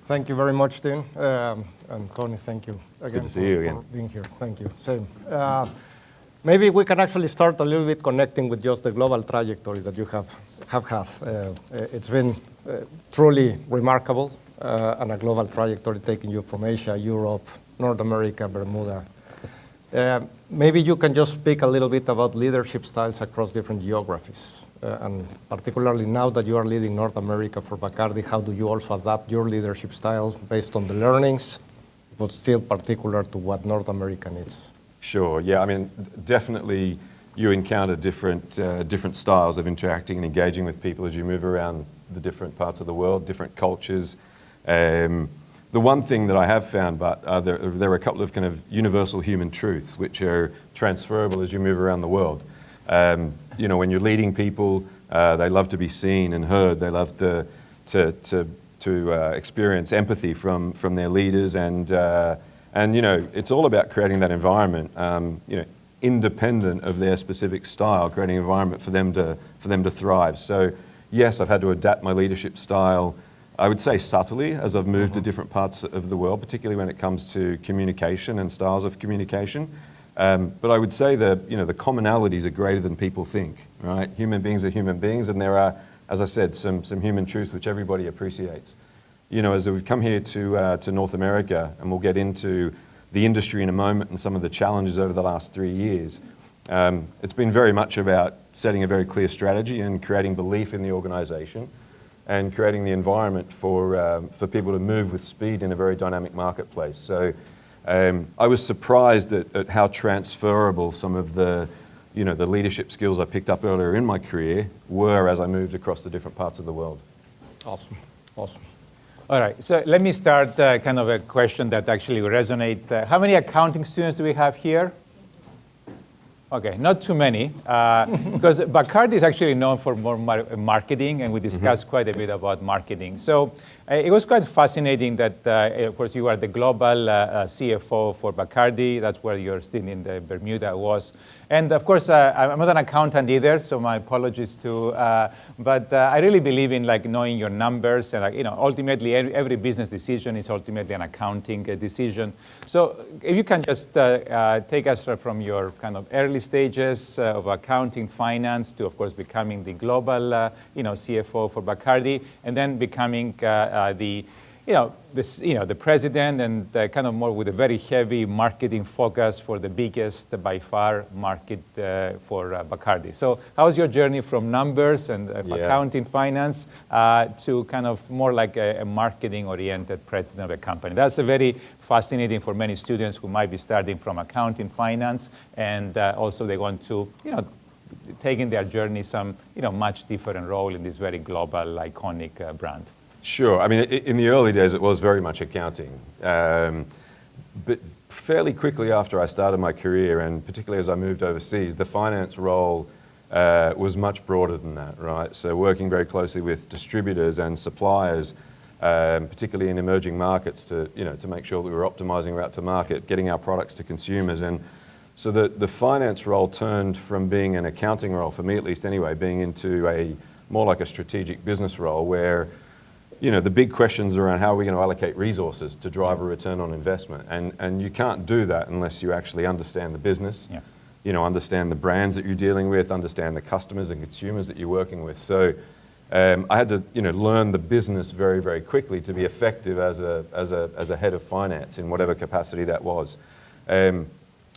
Thank you very much, Tim. And Tony, thank you again for being here. Thank you. Same. Maybe we can actually start a little bit connecting with just the global trajectory that you have had. It's been truly remarkable and a global trajectory taking you from Asia, Europe, North America, Bermuda. Maybe you can just speak a little bit about leadership styles across different geographies. And particularly now that you are leading North America for Bacardi, how do you also adapt your leadership style based on the learnings, but still particular to what North America needs? Sure, yeah, I mean, definitely you encounter different styles of interacting and engaging with people as you move around the different parts of the world, different cultures. The one thing that I have found, but there are a couple of kind of universal human truths which are transferable as you move around the world. You know, when you're leading people, they love to be seen and heard. They love to experience empathy from their leaders, and you know, it's all about creating that environment. You know, independent of their specific style, creating an environment for them to thrive. So, yes, I've had to adapt my leadership style. I would say subtly as I've moved to different parts of the world, particularly when it comes to communication and styles of communication. But I would say that, you know, the commonalities are greater than people think, right? Human beings are human beings, and there are, as I said, some human truths which everybody appreciates. You know, as we've come here to North America, and we'll get into the industry in a moment and some of the challenges over the last 3 years, it's been very much about setting a very clear strategy and creating belief in the organization and creating the environment for people to move with speed in a very dynamic marketplace. So I was surprised at how transferable some of the leadership skills I picked up earlier in my career were as I moved across the different parts of the world. Awesome, awesome. All right, so let me start kind of a question that actually will resonate. How many accounting students do we have here? Okay, not too many, because Bacardi is actually known for more marketing, and we discussed quite a bit about marketing. So it was quite fascinating that, of course, you are the global CFO for Bacardi. That's where your stint in the Bermuda was. And of course, I'm not an accountant either, so my apologies to, but I really believe in like knowing your numbers, and you know, ultimately every business decision is ultimately an accounting decision. So if you can just take us from your kind of early stages of accounting, finance, to of course becoming the global, CFO for Bacardi, and then becoming the president, and kind of more with a very heavy marketing focus for the biggest by far market for Bacardi. So how's your journey from numbers and accounting, finance to kind of more like a marketing-oriented president of a company? That's a very fascinating for many students who might be starting from accounting, finance, and also they want to, taking their journey some, much different role in this very global, iconic brand. Sure. I mean, in the early days, it was very much accounting. But fairly quickly after I started my career, and particularly as I moved overseas, the finance role was much broader than that, right? So working very closely with distributors and suppliers, particularly in emerging markets, to make sure that we were optimizing route to market, getting our products to consumers. And so the finance role turned from being an accounting role, for me at least anyway, being into a more like a strategic business role where the big questions around how are we going to allocate resources to drive a return on investment. And you can't do that unless you actually understand the business, understand the brands that you're dealing with, understand the customers and consumers that you're working with. So I had to learn the business very, very quickly to be effective as a head of finance in whatever capacity that was. I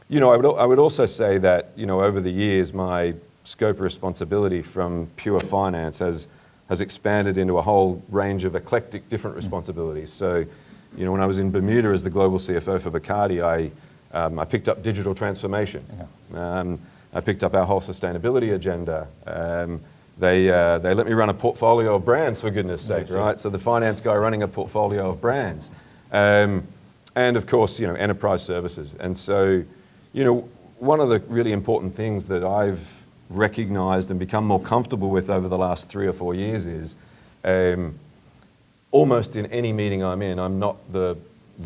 would also say that over the years my scope of responsibility from pure finance has expanded into a whole range of eclectic different responsibilities. So, when I was in Bermuda as the global CFO for Bacardi, I picked up digital transformation. I picked up our whole sustainability agenda. They let me run a portfolio of brands, for goodness sake, right? So the finance guy running a portfolio of brands. And of course, enterprise services. And so, one of the really important things that I've recognized and become more comfortable with over the last 3 or 4 years is almost in any meeting I'm in, I'm not the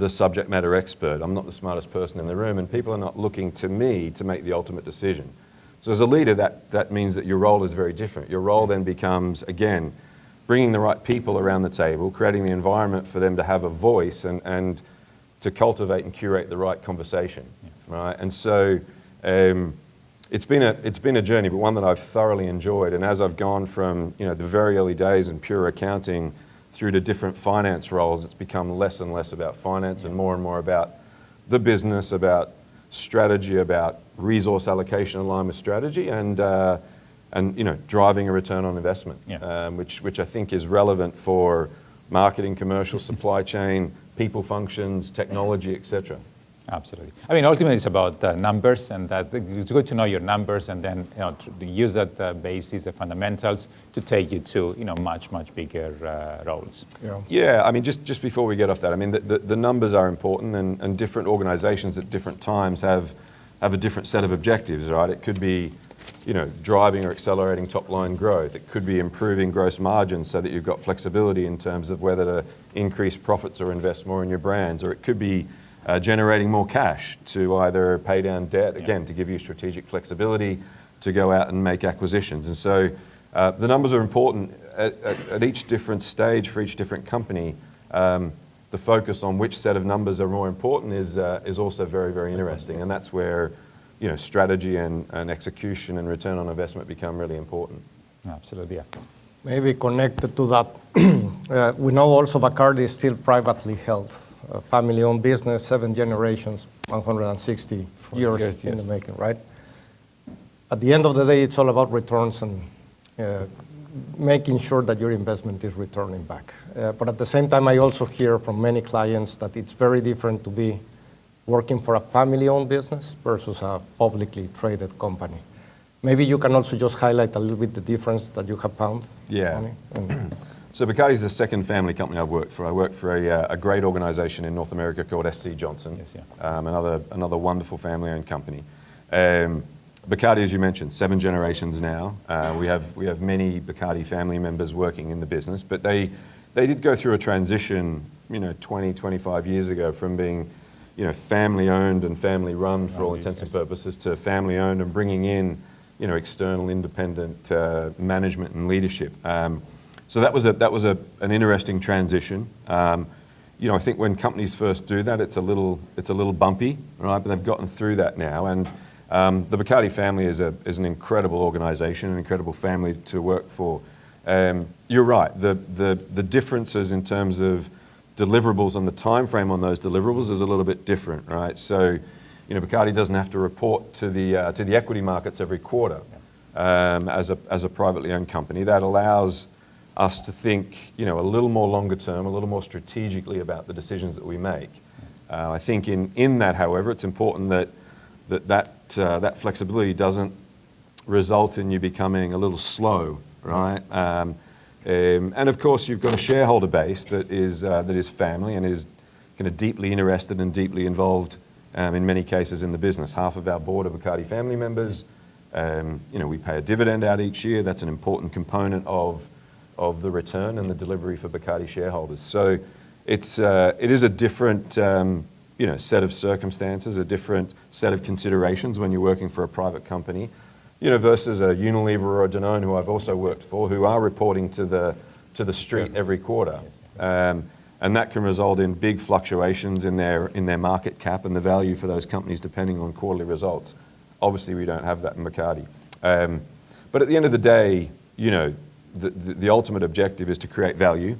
subject matter expert. I'm not the smartest person in the room, and people are not looking to me to make the ultimate decision. So as a leader, that means that your role is very different. Your role then becomes, again, bringing the right people around the table, creating the environment for them to have a voice and to cultivate and curate the right conversation, right? And so it's been a journey, but one that I've thoroughly enjoyed. And as I've gone from the very early days in pure accounting through to different finance roles, it's become less and less about finance and more about the business, about strategy, about resource allocation in line with strategy, and driving a return on investment, which I think is relevant for marketing, commercial, supply chain, people functions, technology, etc. Absolutely. I mean, ultimately, it's about numbers, and that it's good to know your numbers, and then to use that basis, the fundamentals, to take you to much bigger roles. Yeah. I mean, just before we get off that, I mean, the numbers are important, and different organisations at different times have a different set of objectives, right? It could be driving or accelerating top-line growth. It could be improving gross margins so that you've got flexibility in terms of whether to increase profits or invest more in your brands, or it could be generating more cash to either pay down debt, again, to give you strategic flexibility to go out and make acquisitions. And so the numbers are important at each different stage for each different company. The focus on which set of numbers are more important is also very, very interesting. And that's where strategy and execution and return on investment become really important. Absolutely, yeah. Maybe connected to that, we know also Bacardi is still privately held. A family-owned business, 7 generations, 160 years in the making, right? At the end of the day, it's all about returns and making sure that your investment is returning back. But at the same time, I also hear from many clients that it's very different to be working for a family-owned business versus a publicly traded company. Maybe you can also just highlight a little bit the difference that you have found. Yeah. So Bacardi is the second family company I've worked for. I worked for a great organisation in North America called SC Johnson, another wonderful family-owned company. Bacardi, as you mentioned, 7 generations now. We have many Bacardi family members working in the business, but they did go through a transition, 20, 25 years ago from being, family-owned and family-run for all intents and purposes to family-owned and bringing in, external independent management and leadership. So that was an interesting transition. I think when companies first do that, it's a little bumpy, right? But they've gotten through that now, and the Bacardi family is an incredible organisation, an incredible family to work for. You're right. The differences in terms of deliverables and the time frame on those deliverables is a little bit different, right? So, Bacardi doesn't have to report to the equity markets every quarter as a privately owned company. That allows us to think, a little more longer term, a little more strategically about the decisions that we make. I think in that, however, it's important that flexibility doesn't result in you becoming a little slow, right? And of course, you've got a shareholder base that is family and is kind of deeply interested and deeply involved in many cases in the business. Half of our board are Bacardi family members. We pay a dividend out each year. That's an important component of the return and the delivery for Bacardi shareholders. So it is a different set of circumstances, a different set of considerations when you're working for a private company, versus a Unilever or a Danone, who I've also worked for, who are reporting to the street every quarter. And that can result in big fluctuations in their market cap and the value for those companies depending on quarterly results. Obviously, we don't have that in Bacardi. But at the end of the day, the ultimate objective is to create value.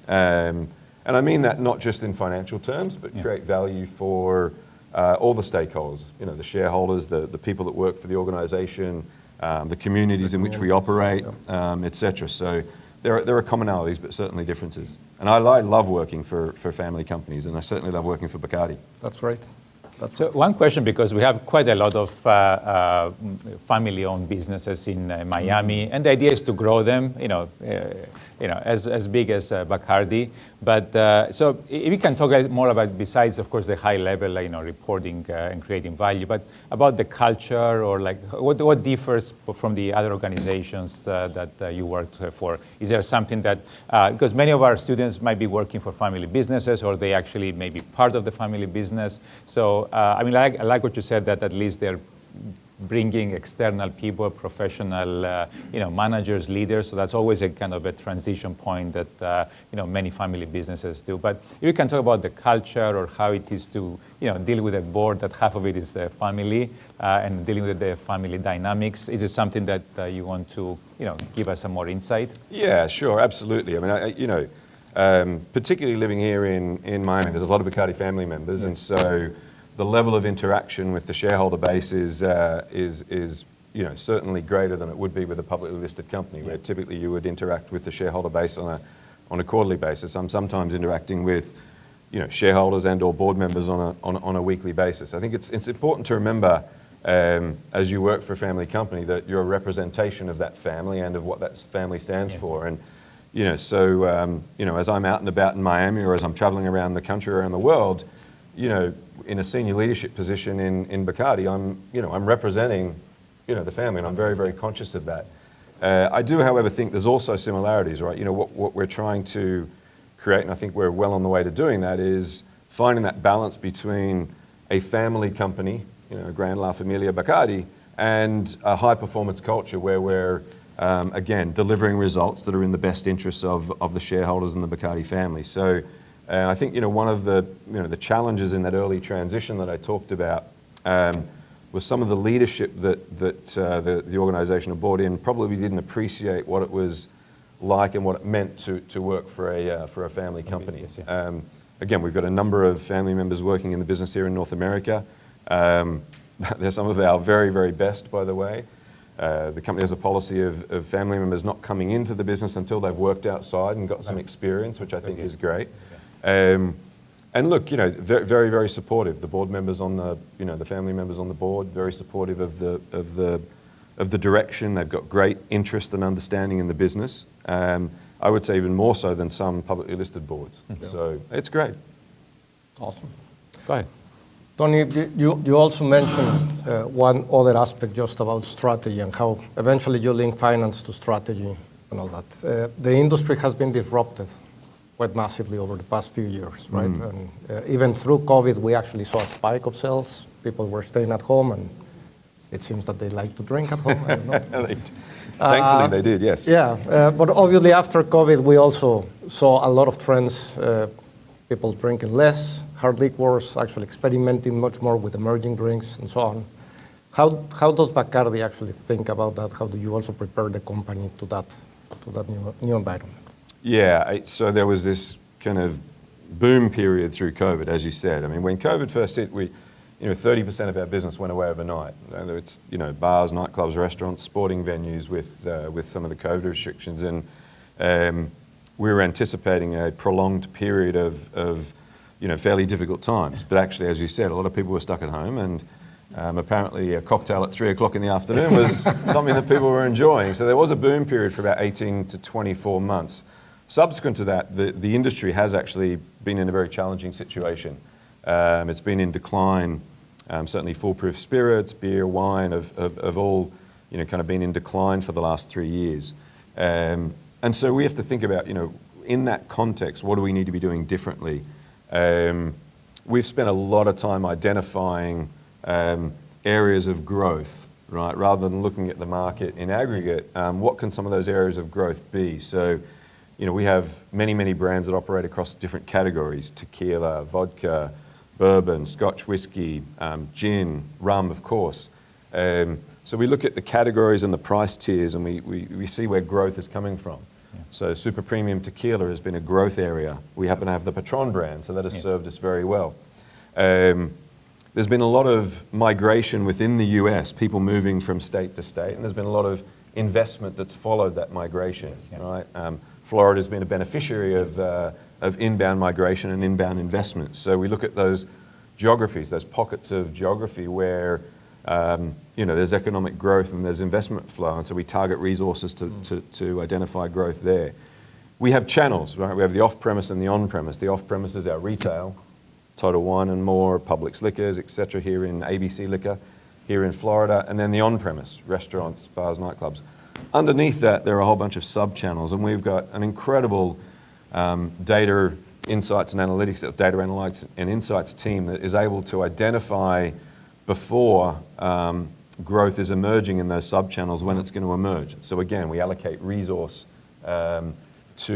And I mean that not just in financial terms, but create value for all the stakeholders, the shareholders, the people that work for the organisation, the communities in which we operate, etc. So there are commonalities, but certainly differences. And I love working for family companies, and I certainly love working for Bacardi. That's right. So one question, because we have quite a lot of family-owned businesses in Miami, and the idea is to grow them, as big as Bacardi. But so if we can talk more about, besides, of course, the high level, reporting and creating value, but about the culture, or what differs from the other organizations that you worked for? Is there something that, because many of our students might be working for family businesses, or they actually may be part of the family business. So I like what you said, that at least they're bringing external people, professional, managers, leaders. So that's always a kind of a transition point that, many family businesses do. But if you can talk about the culture or how it is to, deal with a board that half of it is the family and dealing with the family dynamics. Is it something that you want to, give us some more insight? Yeah, sure, absolutely. I mean, particularly living here in Miami, there's a lot of Bacardi family members, and so the level of interaction with the shareholder base is certainly greater than it would be with a publicly listed company, where typically you would interact with the shareholder base on a quarterly basis. I'm sometimes interacting with shareholders and or board members on a weekly basis. I think it's important to remember as you work for a family company that you're a representation of that family and of what that family stands for. And as I'm out and about in Miami or as I'm traveling around the country, around the world, in a senior leadership position in Bacardi, I'm representing, the family, and I'm very, very conscious of that. I do, however, think there's also similarities, right? What we're trying to create, and I think we're well on the way to doing that, is finding that balance between a family company, Grand La Familia Bacardi, and a high-performance culture where we're, again, delivering results that are in the best interests of the shareholders and the Bacardi family. So I think, one of the challenges in that early transition that I talked about was some of the leadership that the organization had brought in probably didn't appreciate what it was like and what it meant to work for a family company. Yes, yeah. Again, we've got a number of family members working in the business here in North America. They're some of our very, very best, by the way. The company has a policy of family members not coming into the business until they've worked outside and got some experience, which I think is great. And look, very, very supportive. The board members on the family members on the board, very supportive of the direction. They've got great interest and understanding in the business. I would say even more so than some publicly listed boards. So it's great. Awesome. Go ahead. Tony, you also mentioned one other aspect just about strategy and how eventually you link finance to strategy and all that. The industry has been disrupted quite massively over the past few years, right? And even through COVID, we actually saw a spike of sales. People were staying at home, and it seems that they like to drink at home. I don't know. Thankfully, they did, yes. Yeah, but obviously after COVID, we also saw a lot of trends. People drinking less, hard liquors, actually experimenting much more with emerging drinks and so on. How does Bacardi actually think about that? How do you also prepare the company to that new environment? Yeah, so there was this kind of boom period through COVID, as you said. I mean, when COVID first hit, 30% of our business went away overnight. Whether it's bars, nightclubs, restaurants, sporting venues with some of the COVID restrictions, and we were anticipating a prolonged period of fairly difficult times. But actually, as you said, a lot of people were stuck at home, and apparently a cocktail at 3 o'clock in the afternoon was something that people were enjoying. So there was a boom period for about 18 to 24 months. Subsequent to that, the industry has actually been in a very challenging situation. It's been in decline. Certainly foolproof spirits, beer, wine have all kind of been in decline for the last 3 years. And so we have to think about, in that context, what do we need to be doing differently? We've spent a lot of time identifying areas of growth, right? Rather than looking at the market in aggregate, what can some of those areas of growth be? So, we have many, many brands that operate across different categories: tequila, vodka, bourbon, Scotch whiskey, gin, rum, of course. So we look at the categories and the price tiers, and we see where growth is coming from. Yeah. So super premium tequila has been a growth area. We happen to have the PATRÓN brand, so that has served us very well. There's been a lot of migration within the US, people moving from state to state, and there's been a lot of investment that's followed that migration, right? Florida's been a beneficiary of inbound migration and inbound investment. So we look at those geographies, those pockets of geography where there's economic growth and there's investment flow, and so we target resources to identify growth there. We have channels, right? We have the off-premise and the on-premise. The off-premise is our retail, Total Wine and More, Publix Liquors, etc. here in ABC Liquor, here in Florida, and then the on-premise, restaurants, bars, nightclubs. Underneath that, there are a whole bunch of sub-channels, and we've got an incredible data insights and analytics, data analytics and insights team that is able to identify before growth is emerging in those sub-channels when it's going to emerge. So again, we allocate resource to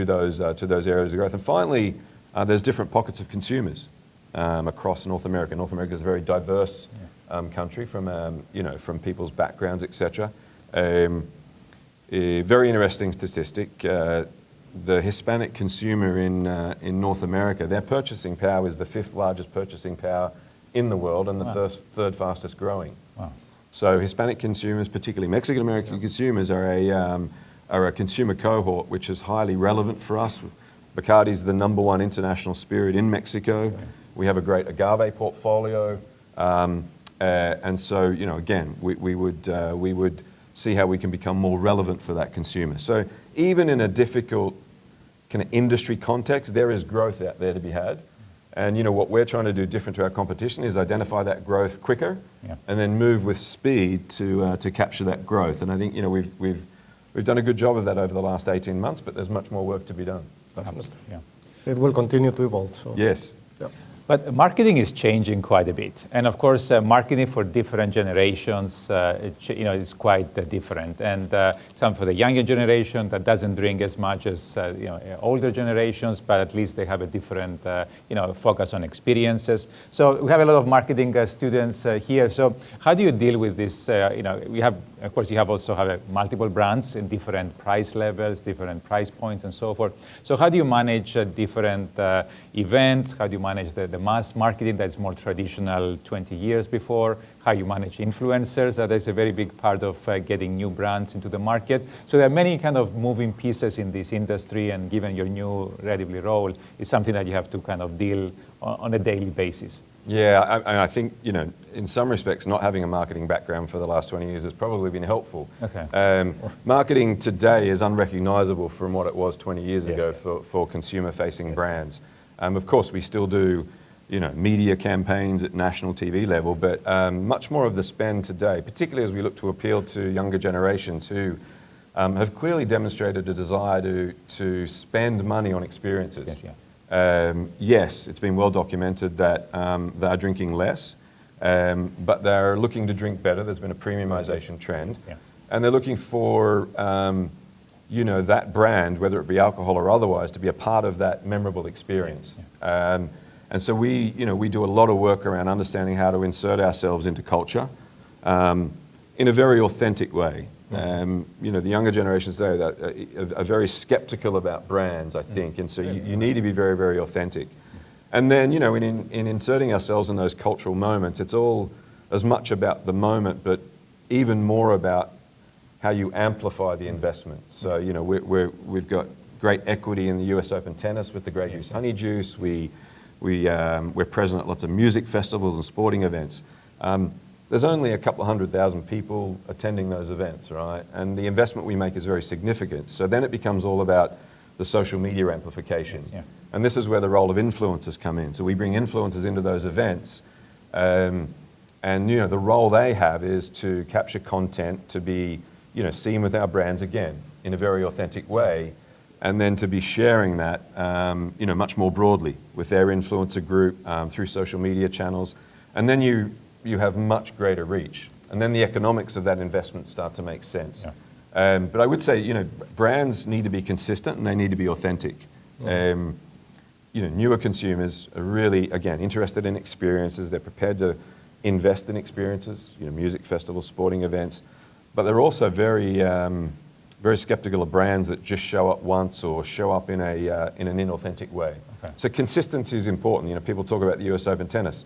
those areas of growth. And finally, there's different pockets of consumers across North America. North America is a very diverse country from people's backgrounds, etc. Very interesting statistic. The Hispanic consumer in North America, their purchasing power is the 5th largest purchasing power in the world and the third fastest growing. Wow. So Hispanic consumers, particularly Mexican American consumers, are a consumer cohort which is highly relevant for us. Bacardi is the #1 international spirit in Mexico. Right. We have a great agave portfolio, and so again, we would see how we can become more relevant for that consumer. So even in a difficult kind of industry context, there is growth out there to be had. And what we're trying to do different to our competition is identify that growth quicker, and then move with speed to capture that growth. And I think we've done a good job of that over the last 18 months, but there's much more work to be done. Absolutely. Yeah. It will continue to evolve. So. Yes. Yeah. But marketing is changing quite a bit, and of course, marketing for different generations, is quite different. And some for the younger generation that doesn't drink as much as older generations, but at least they have a different, focus on experiences. So we have a lot of marketing students here. So how do you deal with this? We have, of course, you also have multiple brands in different price levels, different price points, and so forth. So how do you manage different events? How do you manage the mass marketing that's more traditional 20 years before? How you manage influencers? That is a very big part of getting new brands into the market. So there are many kind of moving pieces in this industry, and given your new relatively role, it's something that you have to kind of deal on a daily basis. Yeah, I think, in some respects, not having a marketing background for the last 20 years has probably been helpful. Okay. Marketing today is unrecognizable from what it was 20 years ago for consumer-facing brands. Of course, we still do, media campaigns at national TV level, but much more of the spend today, particularly as we look to appeal to younger generations who have clearly demonstrated a desire to spend money on experiences. Yes, yeah. Yes, it's been well documented that they're drinking less, but they're looking to drink better. There's been a premiumization trend, and they're looking for that brand, whether it be alcohol or otherwise, to be a part of that memorable experience. And so we do a lot of work around understanding how to insert ourselves into culture in a very authentic way. The younger generations today are very skeptical about brands, I think, and so you need to be very, very authentic. And then, in inserting ourselves in those cultural moments, it's all as much about the moment, but even more about how you amplify the investment. So, we've got great equity in the US Open tennis with the Grey Goose Honey Juice. We're present at lots of music festivals and sporting events. There's only a couple of 100,000 people attending those events, right? And the investment we make is very significant. So then it becomes all about the social media amplification. Yes, yeah. And this is where the role of influencers come in. So we bring influencers into those events, and the role they have is to capture content, to be seen with our brands again in a very authentic way, and then to be sharing that much more broadly with their influencer group through social media channels. And then you have much greater reach. And then the economics of that investment start to make sense. Yeah. But I would say, brands need to be consistent and they need to be authentic. Newer consumers are really, again, interested in experiences. They're prepared to invest in experiences, music festivals, sporting events. But they're also very, very skeptical of brands that just show up once or show up in an inauthentic way. Okay. So consistency is important. People talk about the US Open tennis.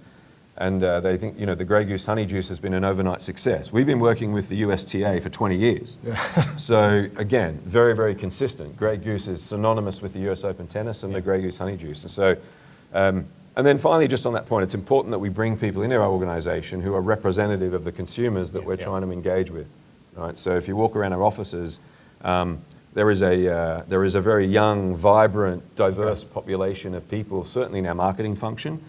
And they think, the Grey Goose Honey Juice has been an overnight success. We've been working with the USTA for 20 years. Yeah. So again, very, very consistent. Grey Goose is synonymous with the US Open tennis and the Grey Goose Honey Juice. And so, and then finally, just on that point, it's important that we bring people into our organization who are representative of the consumers that we're trying to engage with. Right? So if you walk around our offices, there is a very young, vibrant, diverse population of people, certainly in our marketing function,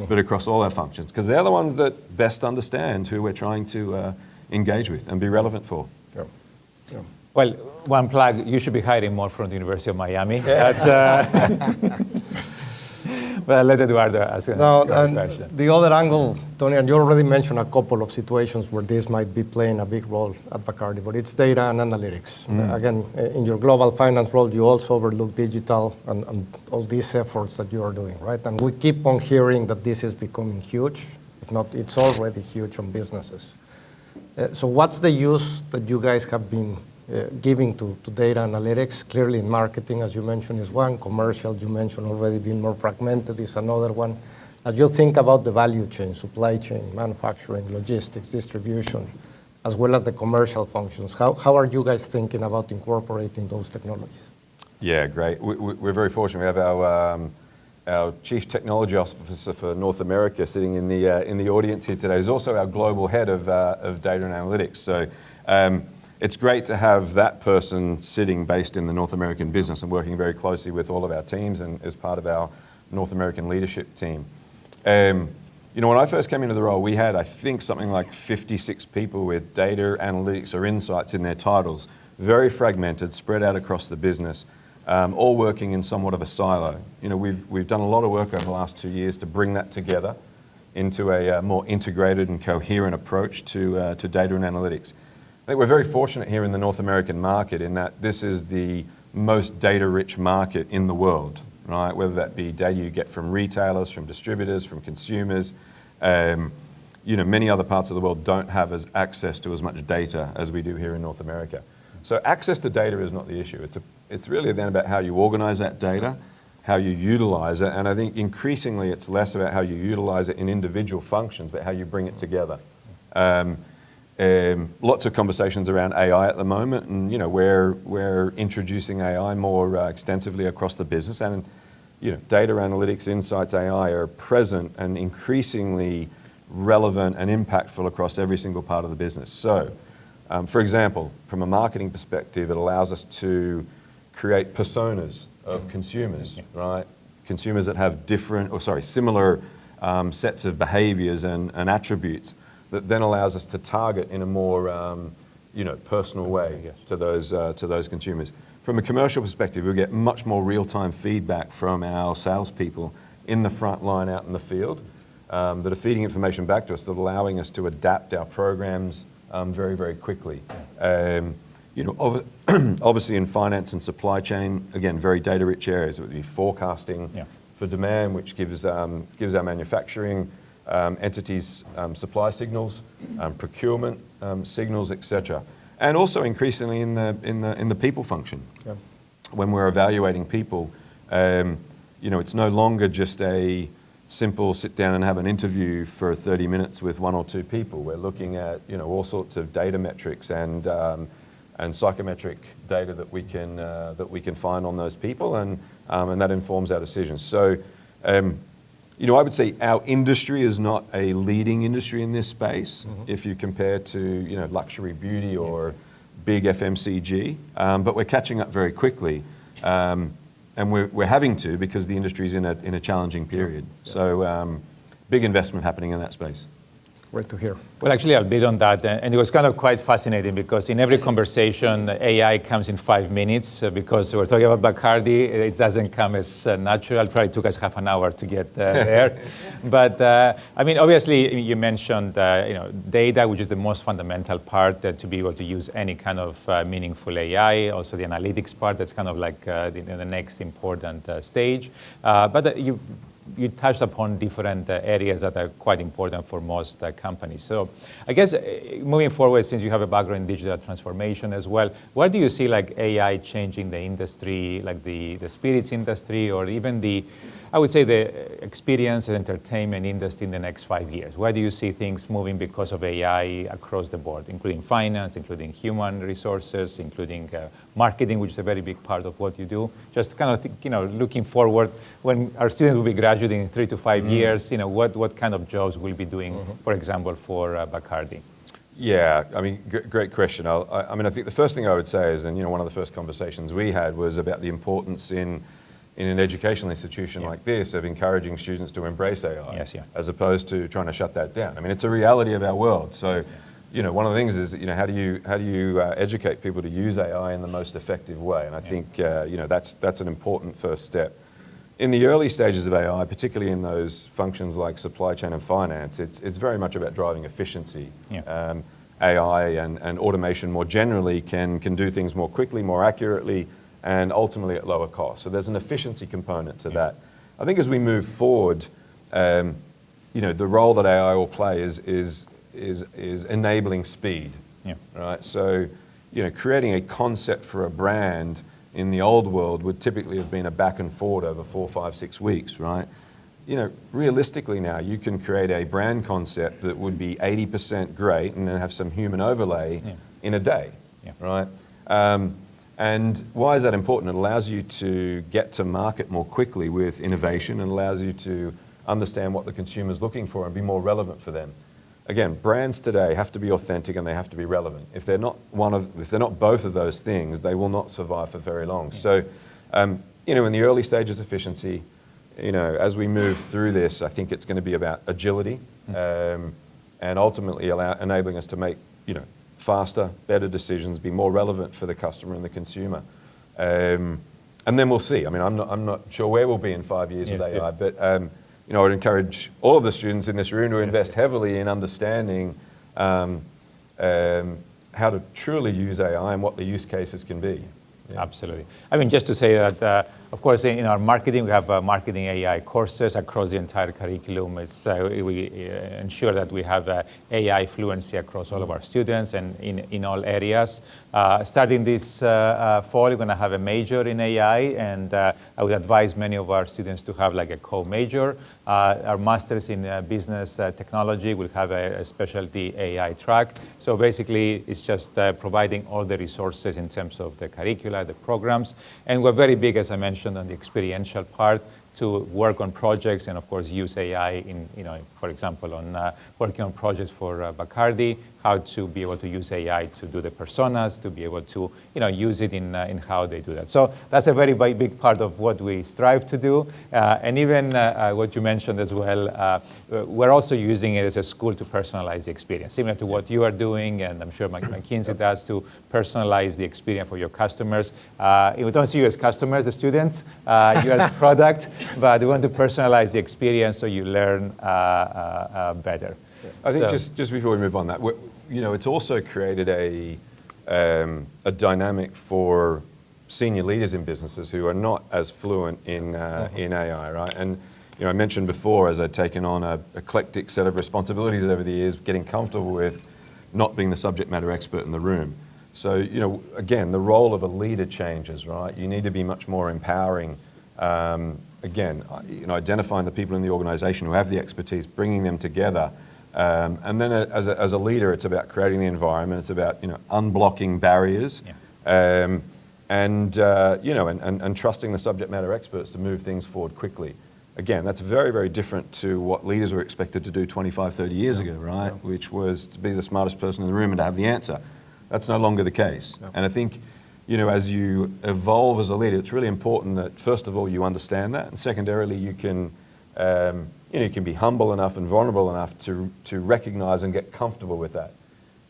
but across all our functions, because they're the ones that best understand who we're trying to engage with and be relevant for. Yeah. Yeah. Well, one plug, you should be hiring more from the University of Miami. That's, But I'll let Eduardo ask the next question. The other angle, Tony, and you already mentioned a couple of situations where this might be playing a big role at Bacardi, but it's data and analytics. Again, in your global finance role, you also overlook digital and all these efforts that you are doing, right? And we keep on hearing that this is becoming huge. If not, it's already huge on businesses. So what's the use that you guys have been giving to data analytics? Clearly in marketing, as you mentioned, is one. Commercial, you mentioned already being more fragmented is another one. As you think about the value chain, supply chain, manufacturing, logistics, distribution, as well as the commercial functions, how are you guys thinking about incorporating those technologies? Yeah, great. We're very fortunate. We have our Chief Technology Officer for North America sitting in the audience here today. He's also our global head of data and analytics. So it's great to have that person sitting based in the North American business and working very closely with all of our teams and as part of our North American leadership team. When I first came into the role, we had, I think, something like 56 people with data analytics or insights in their titles, very fragmented, spread out across the business. All working in somewhat of a silo. We've done a lot of work over the last 2 years to bring that together into a more integrated and coherent approach to data and analytics. I think we're very fortunate here in the North American market in that this is the most data-rich market in the world, right? Whether that be data you get from retailers, from distributors, from consumers. Many other parts of the world don't have access to as much data as we do here in North America. So access to data is not the issue. It's really then about how you organize that data, how you utilize it, and I think increasingly it's less about how you utilize it in individual functions, but how you bring it together. Lots of conversations around AI at the moment, and we're introducing AI more extensively across the business, and data analytics, insights, AI are present and increasingly relevant and impactful across every single part of the business. So, for example, from a marketing perspective, it allows us to create personas of consumers, right? Consumers that have similar sets of behaviors and attributes that then allows us to target in a more personal way to those consumers. From a commercial perspective, we get much more real-time feedback from our salespeople in the front line out in the field that are feeding information back to us, that are allowing us to adapt our programs very, very quickly. Obviously in finance and supply chain, again, very data-rich areas. It would be forecasting for demand, which gives our manufacturing entities supply signals, procurement signals, etc. And also increasingly in the people function. Yeah. When we're evaluating people, it's no longer just a simple sit down and have an interview for 30 minutes with one or two people. We're looking at all sorts of data metrics and psychometric data that we can find on those people, and that informs our decisions. So, I would say our industry is not a leading industry in this space if you compare to luxury beauty or big FMCG, but we're catching up very quickly. And we're having to, because the industry is in a challenging period. So big investment happening in that space. Great to hear. Well, actually, I'll build on that. And it was kind of quite fascinating because in every conversation, AI comes in 5 minutes because we're talking about Bacardi. It doesn't come as natural. It probably took us half an hour to get there. But obviously, you mentioned data, which is the most fundamental part to be able to use any kind of meaningful AI. Also, the analytics part, that's kind of like the next important stage. But you touched upon different areas that are quite important for most companies. So I guess moving forward, since you have a background in digital transformation as well, where do you see like AI changing the industry, like the spirits industry, or even the experience and entertainment industry in the next 5 years? Where do you see things moving because of AI across the board, including finance, including human resources, including marketing, which is a very big part of what you do? Just kind of looking forward, when our students will be graduating in 3 to 5 years, what kind of jobs we'll be doing, for example, for Bacardi? Yeah, great question. I think the first thing I would say is, and one of the first conversations we had was about the importance in an educational institution like this of encouraging students to embrace AI, as opposed to trying to shut that down. It's a reality of our world. So, one of the things is, how do you educate people to use AI in the most effective way? And I think, that's an important first step. in the early stages of AI, particularly in those functions like supply chain and finance, it's very much about driving efficiency. Yeah. AI and automation more generally can do things more quickly, more accurately, and ultimately at lower cost. So there's an efficiency component to that. I think as we move forward, the role that AI will play is enabling speed. Yeah. Right? So, creating a concept for a brand in the old world would typically have been a back and forward over 4, 5, 6 weeks, right? Realistically now, you can create a brand concept that would be 80% great and then have some human overlay in a day, right? And why is that important? It allows you to get to market more quickly with innovation and allows you to understand what the consumer's looking for and be more relevant for them. Again, brands today have to be authentic and they have to be relevant. If they're not both of those things, they will not survive for very long. So, in the early stages, efficiency. As we move through this, I think it's going to be about agility and ultimately enabling us to make, faster, better decisions, be more relevant for the customer and the consumer. And then we'll see. I mean, I'm not sure where we'll be in 5 years with AI, but I would encourage all of the students in this room to invest heavily in understanding how to truly use AI and what the use cases can be. Yeah. Absolutely. I mean, just to say that, of course, in our marketing, we have marketing AI courses across the entire curriculum. We ensure that we have AI fluency across all of our students and in all areas. Starting this fall, we're going to have a major in AI, and I would advise many of our students to have like a co-major. Our masters in business technology will have a specialty AI track. So basically, it's just providing all the resources in terms of the curricula, the programs, and we're very big, as I mentioned, on the experiential part to work on projects and, of course, use AI in, for example, on working on projects for Bacardi, how to be able to use AI to do the personas, to be able to, use it in how they do that. So that's a very big part of what we strive to do. And even what you mentioned as well, we're also using it as a school to personalize the experience, similar to what you are doing, and I'm sure McKinsey does, to personalize the experience for your customers. We don't see you as customers, the students. You are the product, but we want to personalize the experience so you learn better. I think just before we move on that, it's also created a dynamic for senior leaders in businesses who are not as fluent in AI, right? And I mentioned before, as I'd taken on an eclectic set of responsibilities over the years, getting comfortable with not being the subject matter expert in the room. So, again, the role of a leader changes, right? You need to be much more empowering. Again, identifying the people in the organization who have the expertise, bringing them together. And then as a leader, it's about creating the environment. It's about, unblocking barriers. Yeah. And trusting the subject matter experts to move things forward quickly. Again, that's very, very different to what leaders were expected to do 25, 30 years ago, right? Yeah. Which was to be the smartest person in the room and to have the answer. That's no longer the case. Yeah. And I think, as you evolve as a leader, it's really important that, first of all, you understand that, and secondarily, you can be humble enough and vulnerable enough to recognize and get comfortable with that.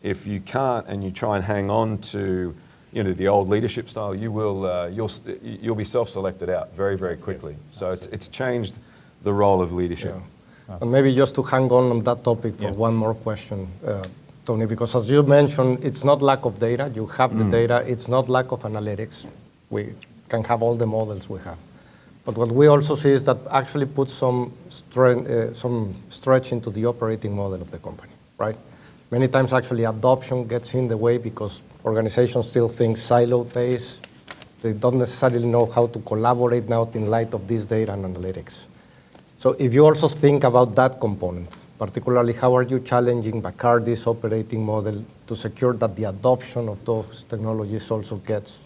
If you can't and you try and hang on to, the old leadership style, you'll be self-selected out very, very quickly. So it's changed the role of leadership. Yeah. And maybe just to hang on that topic for one more question, Tony, because as you mentioned, it's not lack of data. You have the data. It's not lack of analytics. We can have all the models we have. But what we also see is that actually puts some stretch into the operating model of the company, right? Many times actually adoption gets in the way because organizations still think silo-based. They don't necessarily know how to collaborate now in light of this data and analytics. So if you also think about that component, particularly how are you challenging Bacardi's operating model to secure that the adoption of those technologies also gets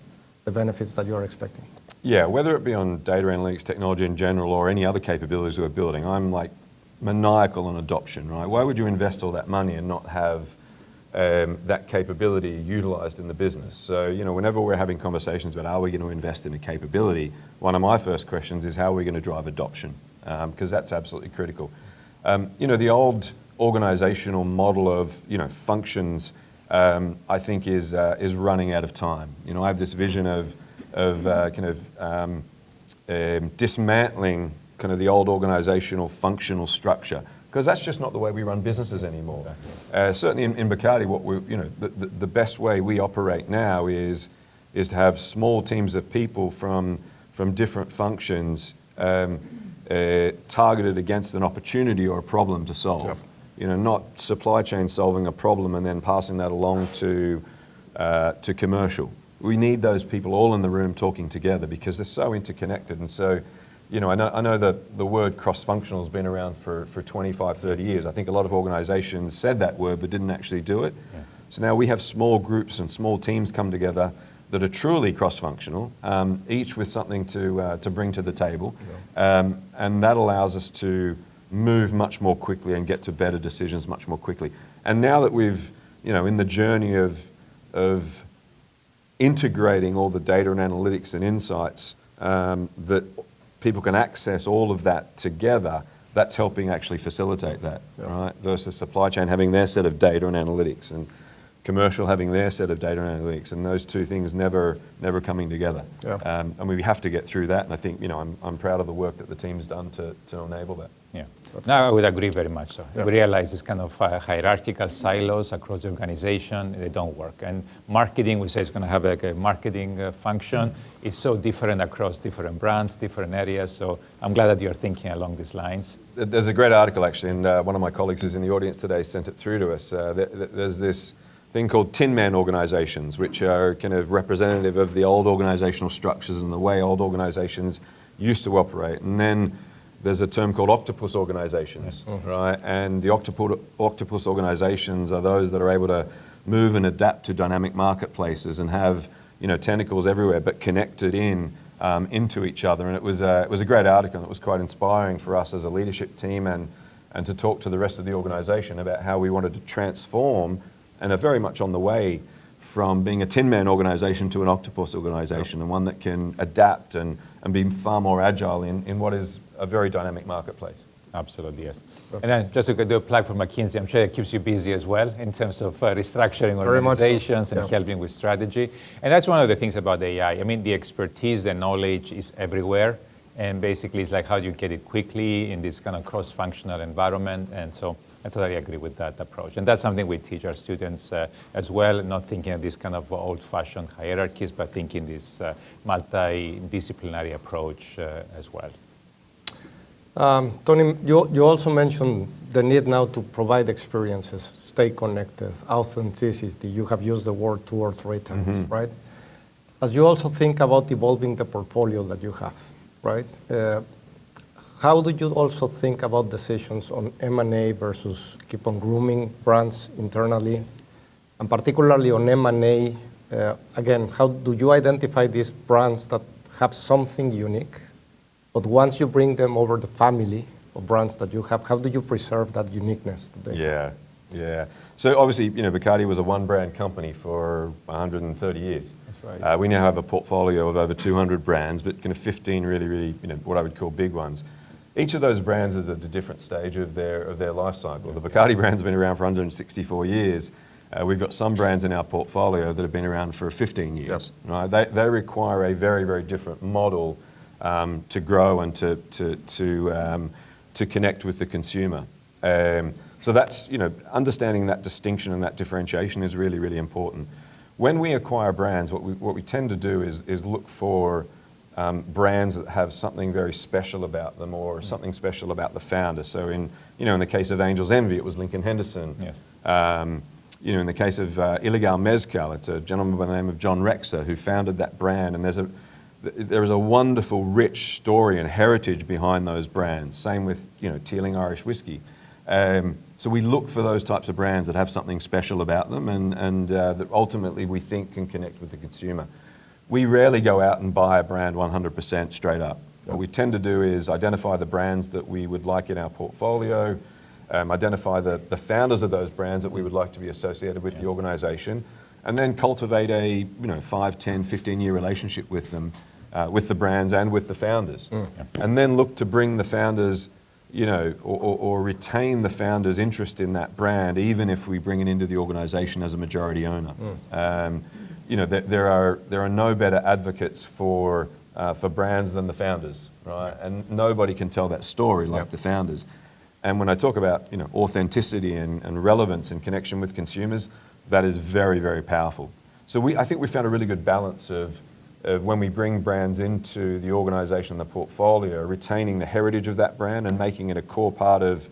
the benefits that you're expecting? Yeah, whether it be on data analytics, technology in general, or any other capabilities we're building, I'm like maniacal on adoption, right? Why would you invest all that money and not have that capability utilized in the business? So, whenever we're having conversations about are we going to invest in a capability, one of my first questions is how are we going to drive adoption? Because that's absolutely critical. The old organizational model of, functions, I think is running out of time. I have this vision of dismantling kind of the old organizational functional structure, because that's just not the way we run businesses anymore. Exactly. Certainly in Bacardi, what we, the best way we operate now is to have small teams of people from different functions targeted against an opportunity or a problem to solve. Yep. Not supply chain solving a problem and then passing that along to commercial. We need those people all in the room talking together because they're so interconnected. And so, I know that the word cross-functional has been around for 25, 30 years. I think a lot of organizations said that word but didn't actually do it. Yeah. So now we have small groups and small teams come together that are truly cross-functional, each with something to bring to the table. Yeah. And that allows us to move much more quickly and get to better decisions much more quickly. And now that we've, in the journey of integrating all the data and analytics and insights that people can access all of that together, that's helping actually facilitate that, right? Versus supply chain having their set of data and analytics and commercial having their set of data and analytics, and those two things never coming together. Yeah. And we have to get through that, and I think, I'm proud of the work that the team's done to enable that. Yeah. No, I would agree very much so. Yeah. We realize this kind of hierarchical silos across the organization, they don't work. And marketing, we say it's going to have like a marketing function. It's so different across different brands, different areas. So I'm glad that you're thinking along these lines. There's a great article, actually, and one of my colleagues who's in the audience today sent it through to us. There's this thing called Tin Man organizations, which are kind of representative of the old organizational structures and the way old organizations used to operate. And then there's a term called octopus organizations, right? And the octopus organizations are those that are able to move and adapt to dynamic marketplaces and have, tentacles everywhere, but connected into each other. And it was a great article. It was quite inspiring for us as a leadership team and to talk to the rest of the organization about how we wanted to transform and are very much on the way from being a Tin Man organization to an octopus organization, and one that can adapt and be far more agile in what is a very dynamic marketplace. Absolutely, yes. And then just to do a plug for McKinsey, I'm sure it keeps you busy as well in terms of restructuring organizations and helping with strategy. And that's one of the things about AI. I mean, the expertise, the knowledge is everywhere. And basically, it's like how do you get it quickly in this kind of cross-functional environment. And so I totally agree with that approach. And that's something we teach our students as well, not thinking of this kind of old-fashioned hierarchies, but thinking this multidisciplinary approach as well. Tony, you also mentioned the need now to provide experiences, stay connected, authenticity. You have used the word 2 or 3 times, right? As you also think about evolving the portfolio that you have, right? How do you also think about decisions on M&A versus keep on grooming brands internally? And particularly on M&A, again, how do you identify these brands that have something unique? But once you bring them over the family of brands that you have, how do you preserve that uniqueness? Yeah. So obviously, Bacardi was a one-brand company for 130 years. That's right. We now have a portfolio of over 200 brands, but kind of 15 really, what I would call big ones. Each of those brands is at a different stage of their life cycle. The Bacardi brand's been around for 164 years. We've got some brands in our portfolio that have been around for 15 years. Yep. Right? They require a very, very different model to grow and to connect with the consumer. So that's, understanding that distinction and that differentiation is really, really important. When we acquire brands, what we tend to do is look for brands that have something very special about them or something special about the founder. So in the case of Angel's Envy, it was Lincoln Henderson. Yes. In the case of Ilegal Mezcal, it's a gentleman by the name of John Rexer who founded that brand, and there is a wonderful, rich story and heritage behind those brands. Same with, Teeling Irish Whiskey. So we look for those types of brands that have something special about them and that ultimately we think can connect with the consumer. We rarely go out and buy a brand 100% straight up. What we tend to do is identify the brands that we would like in our portfolio, identify the founders of those brands that we would like to be associated with the organization, and then cultivate a 5, 10, 15-year relationship with them, with the brands and with the founders. And then look to bring the founders, or retain the founders' interest in that brand, even if we bring it into the organization as a majority owner. There are no better advocates for for brands than the founders, right? And nobody can tell that story like the founders. And when I talk about authenticity and relevance and connection with consumers, that is very, very powerful. So I think we found a really good balance of when we bring brands into the organization and the portfolio, retaining the heritage of that brand and making it a core part of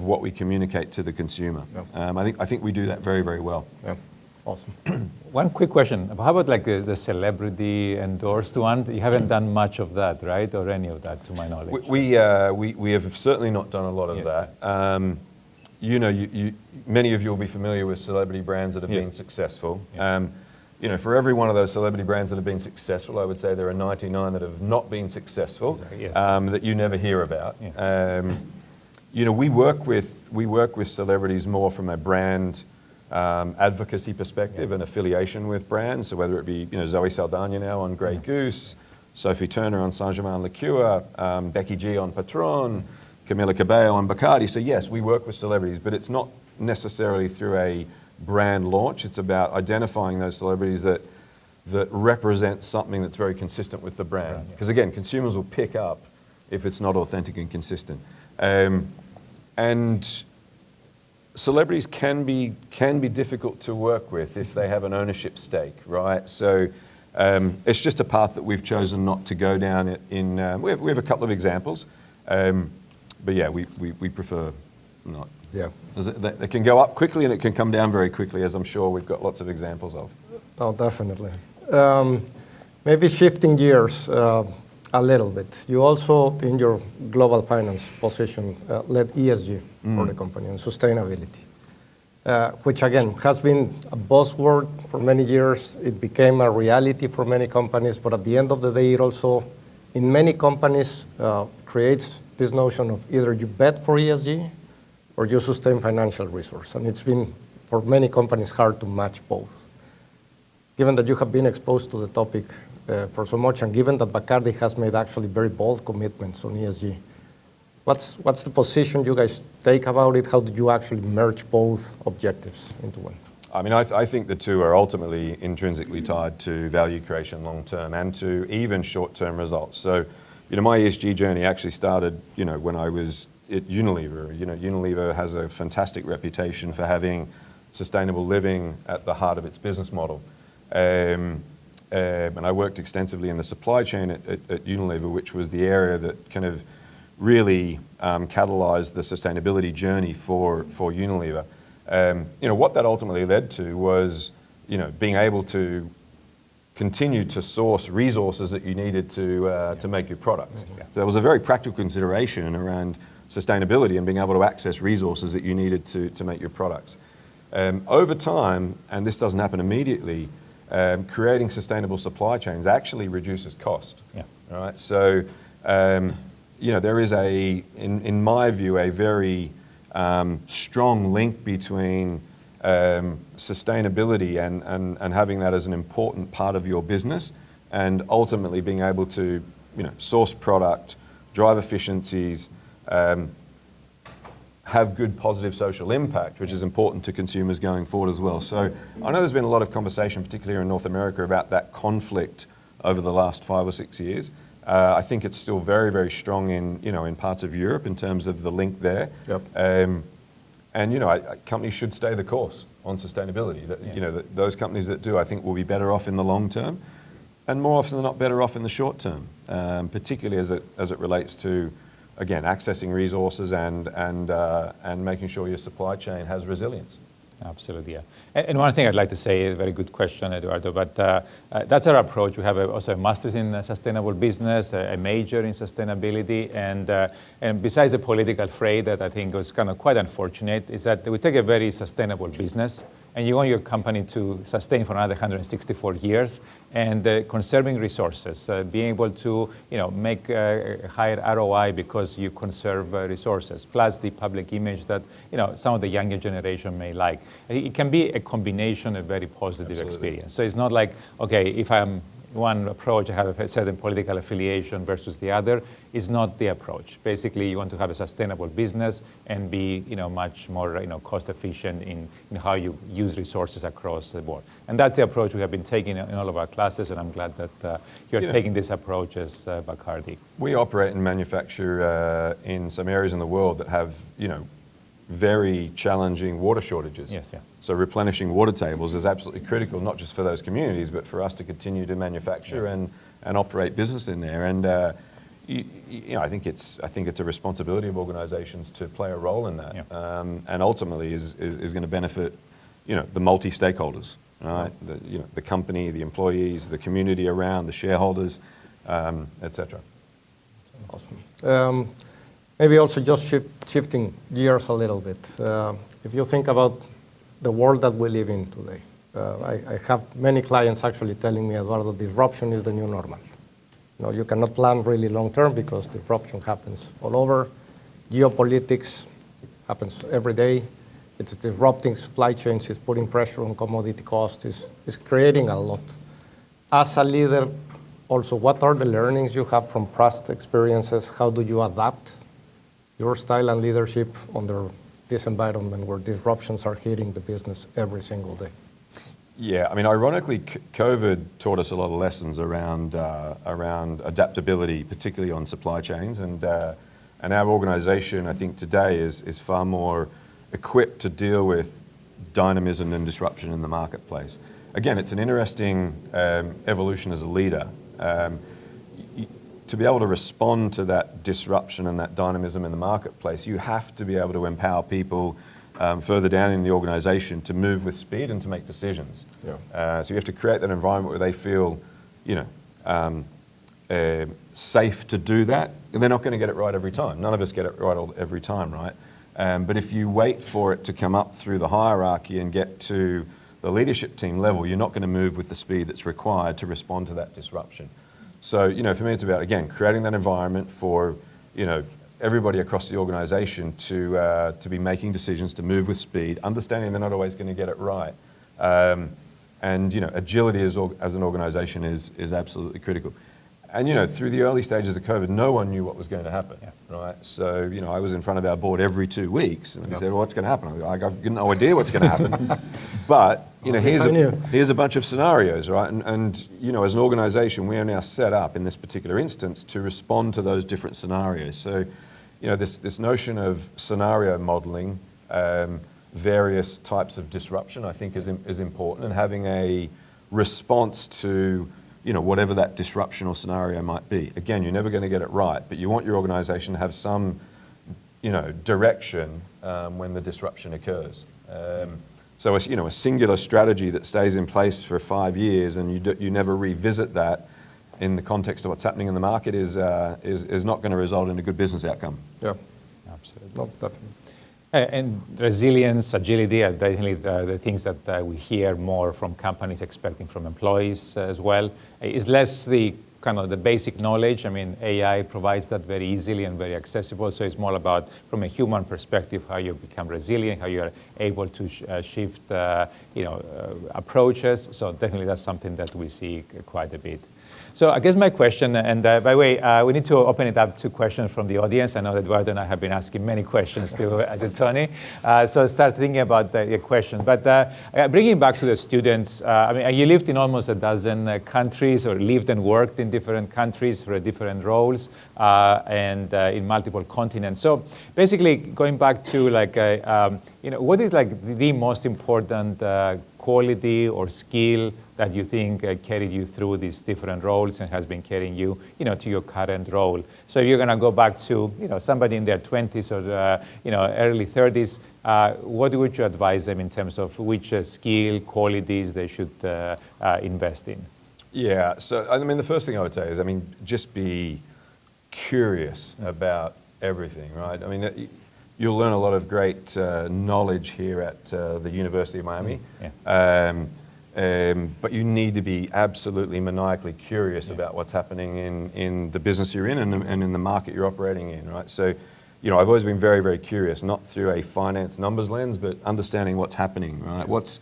what we communicate to the consumer. I think we do that very, very well. Yeah. Awesome. One quick question. How about like the celebrity endorsed one? You haven't done much of that, right? Or any of that, to my knowledge. We have certainly not done a lot of that. Many of you will be familiar with celebrity brands that have been successful. For every one of those celebrity brands that have been successful, I would say there are 99 that have not been successful, that you never hear about. We work with celebrities more from a brand advocacy perspective and affiliation with brands. So whether it be Zoe Saldana now on Grey Goose, Sophie Turner on Saint-Germain Liqueur, Becky G on PATRÓN, Camila Cabello on Bacardi. So yes, we work with celebrities, but it's not necessarily through a brand launch. It's about identifying those celebrities that represent something that's very consistent with the brand. Because again, consumers will pick up if it's not authentic and consistent. And celebrities can be difficult to work with if they have an ownership stake, right? So it's just a path that we've chosen not to go down. We have a couple of examples, but yeah, we prefer not. Yeah. It can go up quickly and it can come down very quickly, as I'm sure we've got lots of examples of. Oh, definitely. Maybe shifting gears a little bit. You also, in your global finance position, led ESG for the company and sustainability, which again has been a buzzword for many years. It became a reality for many companies, but at the end of the day, it also, in many companies, creates this notion of either you bet for ESG or you sustain financial resource. And it's been, for many companies, hard to match both. Given that you have been exposed to the topic for so much, and given that Bacardi has made actually very bold commitments on ESG, what's the position you guys take about it? How do you actually merge both objectives into one? I mean, I think the two are ultimately intrinsically tied to value creation long term and to even short term results. So, my ESG journey actually started, when I was at Unilever. Unilever has a fantastic reputation for having sustainable living at the heart of its business model. And I worked extensively in the supply chain at Unilever, which was the area that kind of really catalyzed the sustainability journey for Unilever. What that ultimately led to was, being able to continue to source resources that you needed to make your products. So there was a very practical consideration around sustainability and being able to access resources that you needed to make your products. Over time, and this doesn't happen immediately, creating sustainable supply chains actually reduces cost. All right? So, there is in my view, a very strong link between sustainability and having that as an important part of your business, and ultimately being able to, source product, drive efficiencies, have good positive social impact, which is important to consumers going forward as well. So I know there's been a lot of conversation, particularly in North America, about that conflict over the last 5 or 6 years. I think it's still very, very strong in parts of Europe in terms of the link there. Companies should stay the course on sustainability. Those companies that do, I think, will be better off in the long term, and more often than not, better off in the short term, particularly as it relates to, again, accessing resources and making sure your supply chain has resilience. Absolutely, yeah. And one thing I'd like to say, a very good question, Eduardo, but that's our approach. We have also a master's in sustainable business, a major in sustainability, and besides the political fray that I think was kind of quite unfortunate, is that we take a very sustainable business, and you want your company to sustain for another 164 years, and conserving resources, being able to make a higher ROI because you conserve resources, plus the public image that some of the younger generation may like. It can be a combination of very positive experience. So it's not like, okay, if I'm one approach, I have a certain political affiliation versus the other, is not the approach. Basically, you want to have a sustainable business and be much more cost efficient in how you use resources across the board. And that's the approach we have been taking in all of our classes, and I'm glad that you're taking this approach as Bacardi. We operate and manufacture in some areas in the world that have, very challenging water shortages. Yes, yeah. So replenishing water tables is absolutely critical, not just for those communities, but for us to continue to manufacture and operate business in there. And I think it's a responsibility of organizations to play a role in that, and ultimately is going to benefit, the multi-stakeholders, right? The company, the employees, the community around, the shareholders, etc. Awesome. Maybe also just shifting gears a little bit. If you think about the world that we live in today, I have many clients actually telling me, Eduardo, disruption is the new normal. You cannot plan really long term because disruption happens all over. Geopolitics happens every day. It's disrupting supply chains, it's putting pressure on commodity costs, it's creating a lot. As a leader, also, what are the learnings you have from past experiences? How do you adapt your style and leadership under this environment where disruptions are hitting the business every single day? Yeah, I mean, ironically, COVID taught us a lot of lessons around adaptability, particularly on supply chains, and our organization, I think, today is far more equipped to deal with dynamism and disruption in the marketplace. Again, it's an interesting evolution as a leader. To be able to respond to that disruption and that dynamism in the marketplace, you have to be able to empower people further down in the organization to move with speed and to make decisions. Yeah. So you have to create that environment where they feel, safe to do that. And they're not going to get it right every time. None of us get it right every time, right? But if you wait for it to come up through the hierarchy and get to the leadership team level, you're not going to move with the speed that's required to respond to that disruption. So, for me, it's about, again, creating that environment for, everybody across the organization to be making decisions, to move with speed, understanding they're not always going to get it right. And, agility as an organization is absolutely critical. And, through the early stages of COVID, no one knew what was going to happen, right? So, I was in front of our board every 2 weeks, and they said, well, what's going to happen? I've got no idea what's going to happen. But, here's a bunch of scenarios, right? And as an organization, we are now set up in this particular instance to respond to those different scenarios. So, this notion of scenario modeling, various types of disruption, I think is important, and having a response to whatever that disruption or scenario might be. Again, you're never going to get it right, but you want your organization to have some, direction when the disruption occurs. So, a singular strategy that stays in place for 5 years and you never revisit that in the context of what's happening in the market is not going to result in a good business outcome. Yeah, absolutely. No, definitely. And resilience, agility are definitely the things that we hear more from companies expecting from employees as well. It's less the kind of the basic knowledge. I mean, AI provides that very easily and very accessible. So it's more about, from a human perspective, how you become resilient, how you are able to shift, approaches. So definitely that's something that we see quite a bit. So I guess my question, and by the way, we need to open it up to questions from the audience. I know that Eduardo and I have been asking many questions to Tony. So start thinking about the question. But bringing back to the students, I mean, you lived in almost a dozen countries, or lived and worked in different countries for different roles, and in multiple continents. So basically, going back to what is the most important quality or skill that you think carried you through these different roles and has been carrying you, to your current role? So if you're going to go back to, somebody in their 20s or, early 30s, what would you advise them in terms of which skill, qualities they should invest in? Yeah, so I mean, the first thing I would say is, just be curious about everything, right? I mean, you'll learn a lot of great knowledge here at the University of Miami. Yeah. But you need to be absolutely maniacally curious about what's happening in the business you're in and in the market you're operating in, right? So, I've always been very, very curious, not through a finance numbers lens, but understanding what's happening, right? What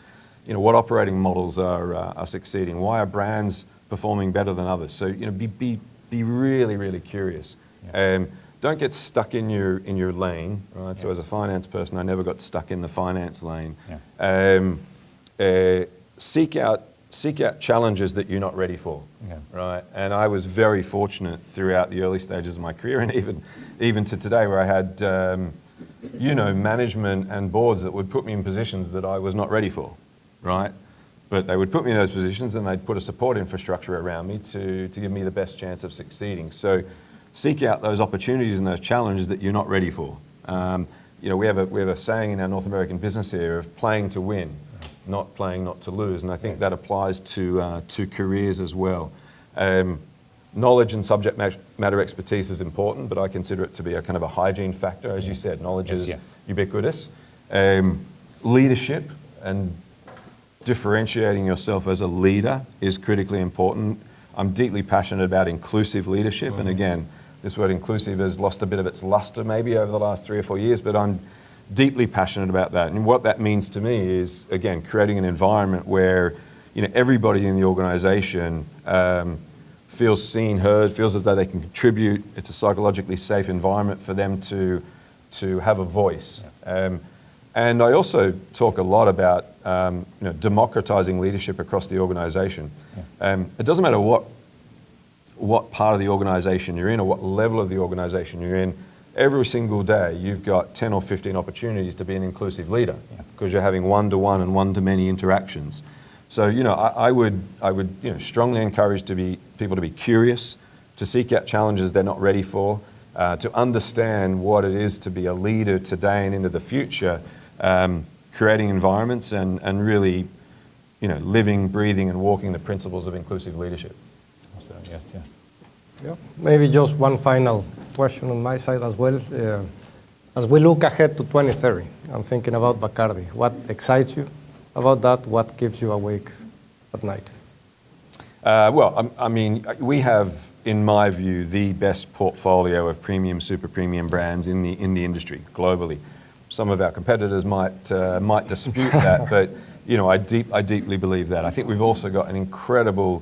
operating models are succeeding? Why are brands performing better than others. So be really, really curious. Yeah. Don't get stuck in your lane, right? Yeah. So as a finance person, I never got stuck in the finance lane. Yeah. Seek out challenges that you're not ready for, right? And I was very fortunate throughout the early stages of my career, and even to today, where I had management and boards that would put me in positions that I was not ready for, right? But they would put me in those positions, and they'd put a support infrastructure around me to give me the best chance of succeeding. So seek out those opportunities and those challenges that you're not ready for. We have a saying in our North American business here of playing to win, not playing not to lose, and I think that applies to careers as well. Knowledge and subject matter expertise is important, but I consider it to be a kind of a hygiene factor. As you said, knowledge is ubiquitous. Leadership and differentiating yourself as a leader is critically important. I'm deeply passionate about inclusive leadership, and again, this word inclusive has lost a bit of its luster maybe over the last 3 or 4 years, but I'm deeply passionate about that. And what that means to me is, again, creating an environment where everybody in the organization feels seen, heard, feels as though they can contribute. It's a psychologically safe environment for them to have a voice. And I also talk a lot about democratizing leadership across the organization. It doesn't matter what part of the organization you're in or what level of the organization you're in. Every single day, you've got 10 or 15 opportunities to be an inclusive leader because you're having one-to-one and one-to-many interactions. So, I would strongly encourage people to be curious, to seek out challenges they're not ready for, to understand what it is to be a leader today and into the future, creating environments and really, living, breathing, and walking the principles of inclusive leadership. Absolutely, yes, yeah. Yeah. Maybe just one final question on my side as well. As we look ahead to 2030, I'm thinking about Bacardi. What excites you about that? What keeps you awake at night? We have, in my view, the best portfolio of premium, super premium brands in the industry globally. Some of our competitors might dispute that, but I deeply believe that. I think we've also got an incredible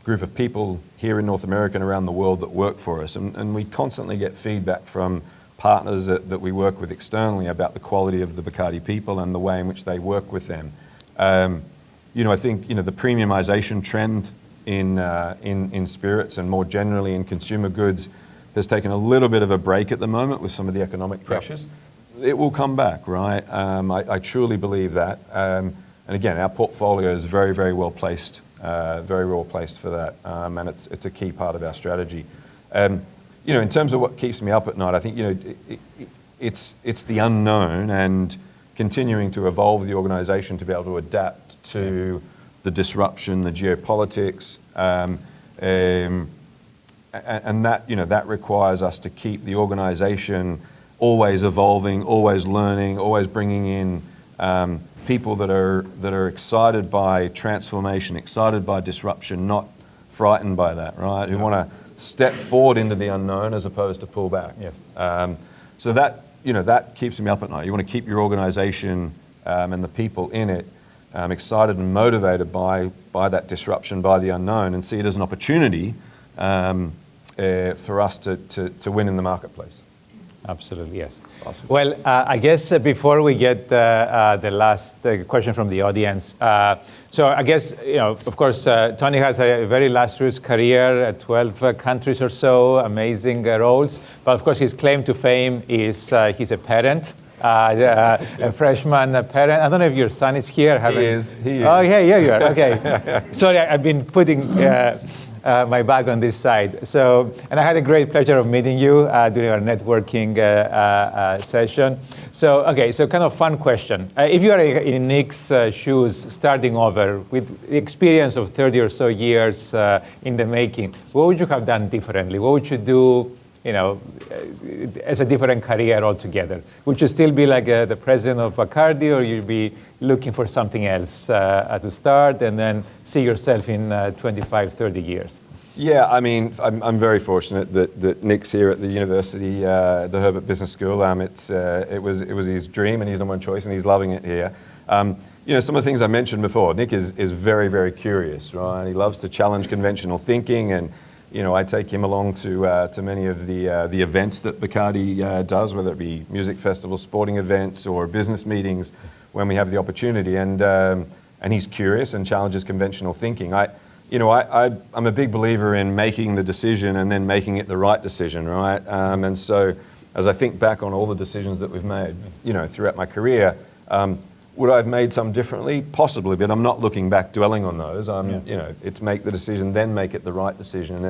group of people here in North America and around the world that work for us, and we constantly get feedback from partners that we work with externally about the quality of the Bacardi people and the way in which they work with them. I think the premiumization trend in spirits and more generally in consumer goods has taken a little bit of a break at the moment with some of the economic pressures. It will come back, right? I truly believe that. And again, our portfolio is very, very well placed for that, and it's a key part of our strategy. In terms of what keeps me up at night, I think it's the unknown and continuing to evolve the organisation to be able to adapt to the disruption, the geopolitics, and that requires us to keep the organisation always evolving, always learning, always bringing in people that are excited by transformation, excited by disruption, not frightened by that, right? Who want to step forward into the unknown as opposed to pull back. Yes. So that keeps me up at night. You want to keep your organisation and the people in it excited and motivated by that disruption, by the unknown, and see it as an opportunity for us to win in the marketplace. Absolutely, yes. Awesome. Well, I guess before we get the last question from the audience, so I guess, of course, Tony has a very illustrious career, 12 countries or so, amazing roles, but of course his claim to fame is he's a parent. A freshman parent. I don't know if your son is here. He is. Oh, yeah, you are. Okay. Sorry, I've been putting my bag on this side. So, and I had a great pleasure of meeting you during our networking session. So, okay, so kind of fun question. If you are in Nick's shoes, starting over with the experience of 30 or so years in the making, what would you have done differently? What would you do, as a different career altogether? Would you still be like the president of Bacardi, or you'd be looking for something else to start and then see yourself in 25, 30 years? Yeah, I mean, I'm very fortunate that Nick's here at the university, the Herbert Business School. It was his dream and his number one choice, and he's loving it here. some of the things I mentioned before, Nick is very, very curious, right? He loves to challenge conventional thinking, and I take him along to many of the events that Bacardi does, whether it be music festivals, sporting events, or business meetings when we have the opportunity. And he's curious and challenges conventional thinking. I'm a big believer in making the decision and then making it the right decision, right? And so as I think back on all the decisions that we've made, throughout my career, would I have made some differently? Possibly, but I'm not looking back, dwelling on those. It's make the decision, then make it the right decision.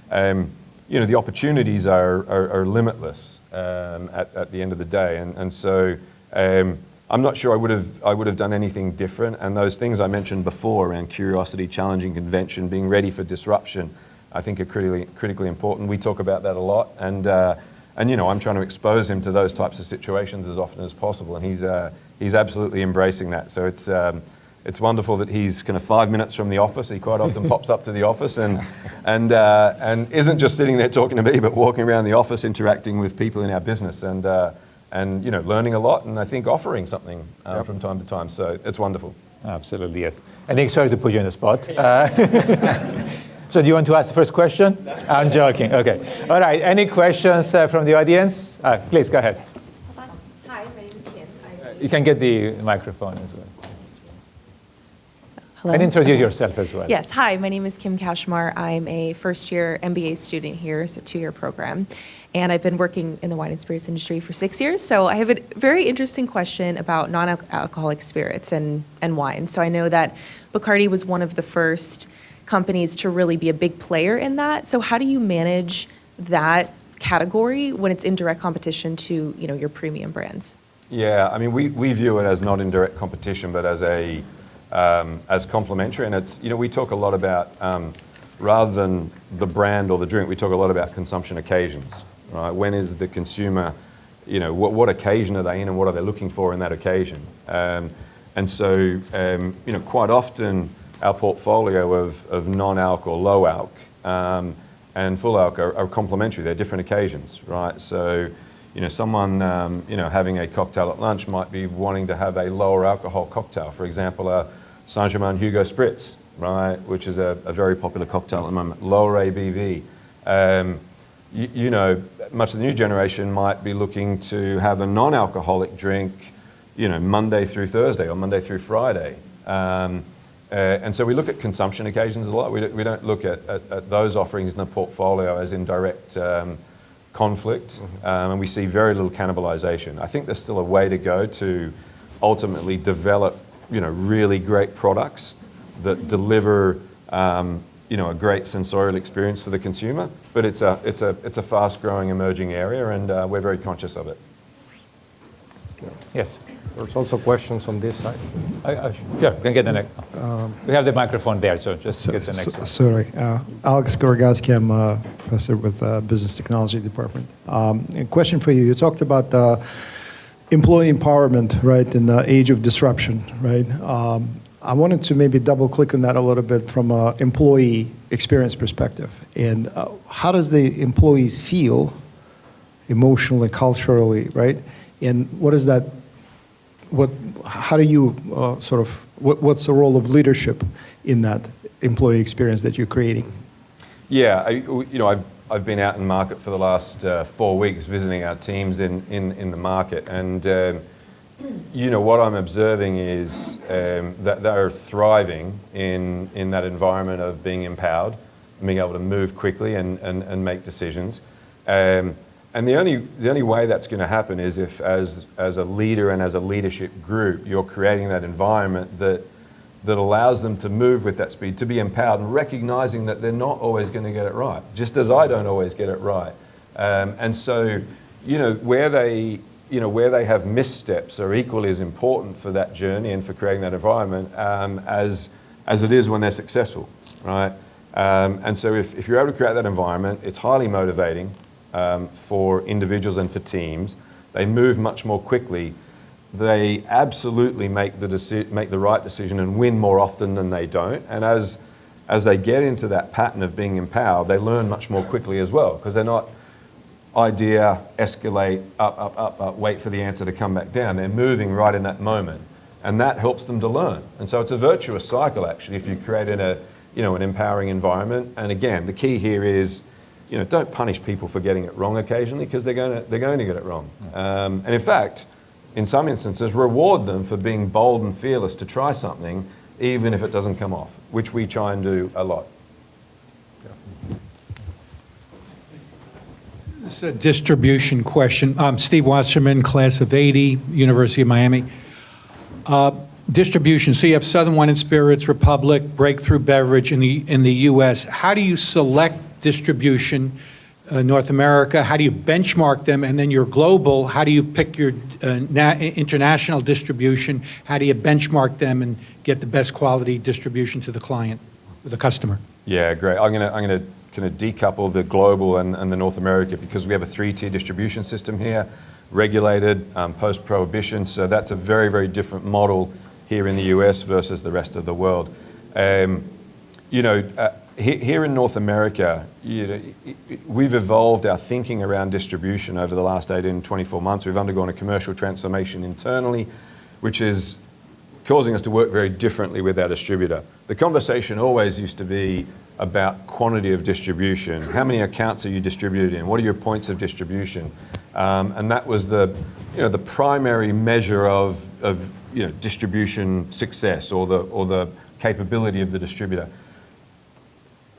And the opportunities are limitless at the end of the day. And so I'm not sure I would have done anything different. And those things I mentioned before around curiosity, challenging convention, being ready for disruption, I think are critically important. We talk about that a lot. And I'm trying to expose him to those types of situations as often as possible. And he's absolutely embracing that. So it's wonderful that he's kind of 5 minutes from the office. He quite often pops up to the office and isn't just sitting there talking to me, but walking around the office, interacting with people in our business, and learning a lot, and I think offering something from time to time. So it's wonderful. Absolutely, yes. And Nick, sorry to put you on the spot. So do you want to ask the first question? I'm joking. Okay. All right. Any questions from the audience? Please, go ahead. Hi, my name is Kim. You can get the microphone as well. Hello? And introduce yourself as well. Yes. Hi, my name is Kim Kashmar. I'm a first-year MBA student here, so 2-year program. And I've been working in the wine and spirits industry for 6 years. So I have a very interesting question about non-alcoholic spirits and wine. So I know that Bacardi was one of the first companies to really be a big player in that. So how do you manage that category when it's in direct competition to your premium brands? Yeah, I mean, we view it as not in direct competition, but as complementary. And it's, we talk a lot about, rather than the brand or the drink, we talk a lot about consumption occasions, right? When is the consumer, what occasion are they in and what are they looking for in that occasion? And so, quite often our portfolio of non-alc or low-alc and full-alc are complementary. They're different occasions, right? So, someone, having a cocktail at lunch might be wanting to have a lower alcohol cocktail. For example, a Saint-Germain Hugo Spritz, right, which is a very popular cocktail at the moment, lower ABV. Much of the new generation might be looking to have a non-alcoholic drink, Monday through Thursday or Monday through Friday. And so we look at consumption occasions a lot. We don't look at those offerings in the portfolio as in direct conflict, and we see very little cannibalization. I think there's still a way to go to ultimately develop, really great products that deliver, a great sensorial experience for the consumer. But it's a fast-growing, emerging area, and we're very conscious of it. Yes. There's also questions on this side. Sure, we can get the next one. We have the microphone there, so just get the next one. Sorry. Alex Gorogotsky, I'm a professor with Business Technology Department. A question for you. You talked about employee empowerment, right, in the age of disruption, right? I wanted to maybe double-click on that a little bit from an employee experience perspective. And how does the employees feel emotionally, culturally, right? And what is that? How do you what's the role of leadership in that employee experience that you're creating? Yeah, I've been out in market for the last 4 weeks visiting our teams in the market, and what I'm observing is that they're thriving in that environment of being empowered, and being able to move quickly and make decisions. And the only way that's going to happen is if, as a leader and as a leadership group, you're creating that environment that allows them to move with that speed, to be empowered, and recognizing that they're not always going to get it right, just as I don't always get it right. And so, where they have missteps are equally as important for that journey and for creating that environment as it is when they're successful, right? And so if you're able to create that environment, it's highly motivating. For individuals and for teams. They move much more quickly. They absolutely make the right decision and win more often than they don't. And as they get into that pattern of being empowered, they learn much more quickly as well, because they're not idea, escalate, up, wait for the answer to come back down. They're moving right in that moment. and that helps them to learn. And so it's a virtuous cycle, actually, if you create an empowering environment. And again, the key here is, don't punish people for getting it wrong occasionally, because they're going to get it wrong. And in fact, in some instances, reward them for being bold and fearless to try something, even if it doesn't come off, which we try and do a lot. This is a distribution question. Steve Wasserman, class of '80, University of Miami. Distribution, so you have Southern Wine and Spirits, Republic, Breakthrough Beverage in the U.S. How do you select distribution, North America? How do you benchmark them? And then your global, how do you pick your international distribution? How do you benchmark them and get the best quality distribution to the client, the customer? Yeah, great. I'm going to kind of decouple the global and the North America, because we have a 3-tier distribution system here, regulated, post-prohibition, so that's a very, very different model here in the US versus the rest of the world. Here in North America, we've evolved our thinking around distribution over the last 18 to 24 months. We've undergone a commercial transformation internally, which is causing us to work very differently with our distributor. The conversation always used to be about quantity of distribution. How many accounts are you distributed in? What are your points of distribution? And that was the primary measure of distribution success, or the capability of the distributor.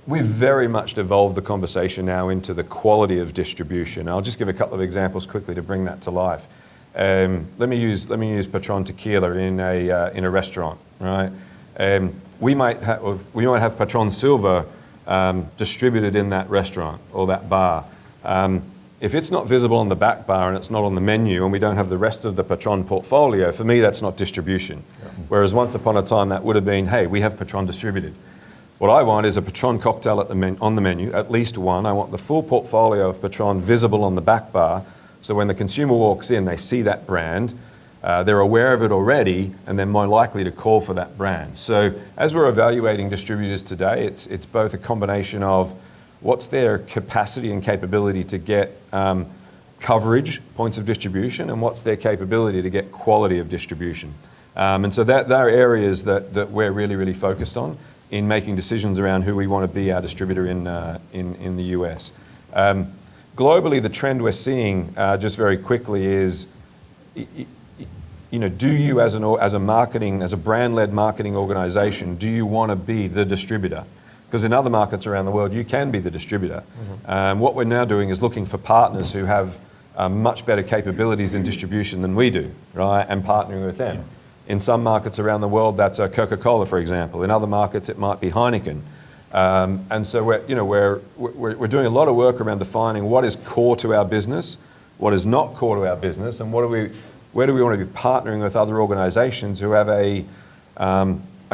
We've very much evolved the conversation now into the quality of distribution. I'll just give a couple of examples quickly to bring that to life. Let me use Patron tequila in a restaurant, right? We might have Patron Silver distributed in that restaurant or that bar. If it's not visible on the back bar and it's not on the menu, and we don't have the rest of the Patron portfolio, for me that's not distribution. Yeah. Whereas once upon a time that would have been, hey, we have Patron distributed. What I want is a Patron cocktail on the menu, at least one. I want the full portfolio of Patron visible on the back bar, so when the consumer walks in, they see that brand, they're aware of it already, and they're more likely to call for that brand. So as we're evaluating distributors today, it's both a combination of what's their capacity and capability to get coverage, points of distribution, and what's their capability to get quality of distribution. And so that are areas that we're really, really focused on in making decisions around who we want to be our distributor in the US. Globally, the trend we're seeing, just very quickly, is do you as a brand-led marketing organization, do you want to be the distributor? Because in other markets around the world, you can be the distributor. Mm-hmm. What we're now doing is looking for partners who have much better capabilities in distribution than we do, right? And partnering with them. Yeah. In some markets around the world, that's Coca-Cola, for example. In other markets, it might be Heineken. And so we're doing a lot of work around defining what is core to our business, what is not core to our business, and where do we want to be partnering with other organizations who have a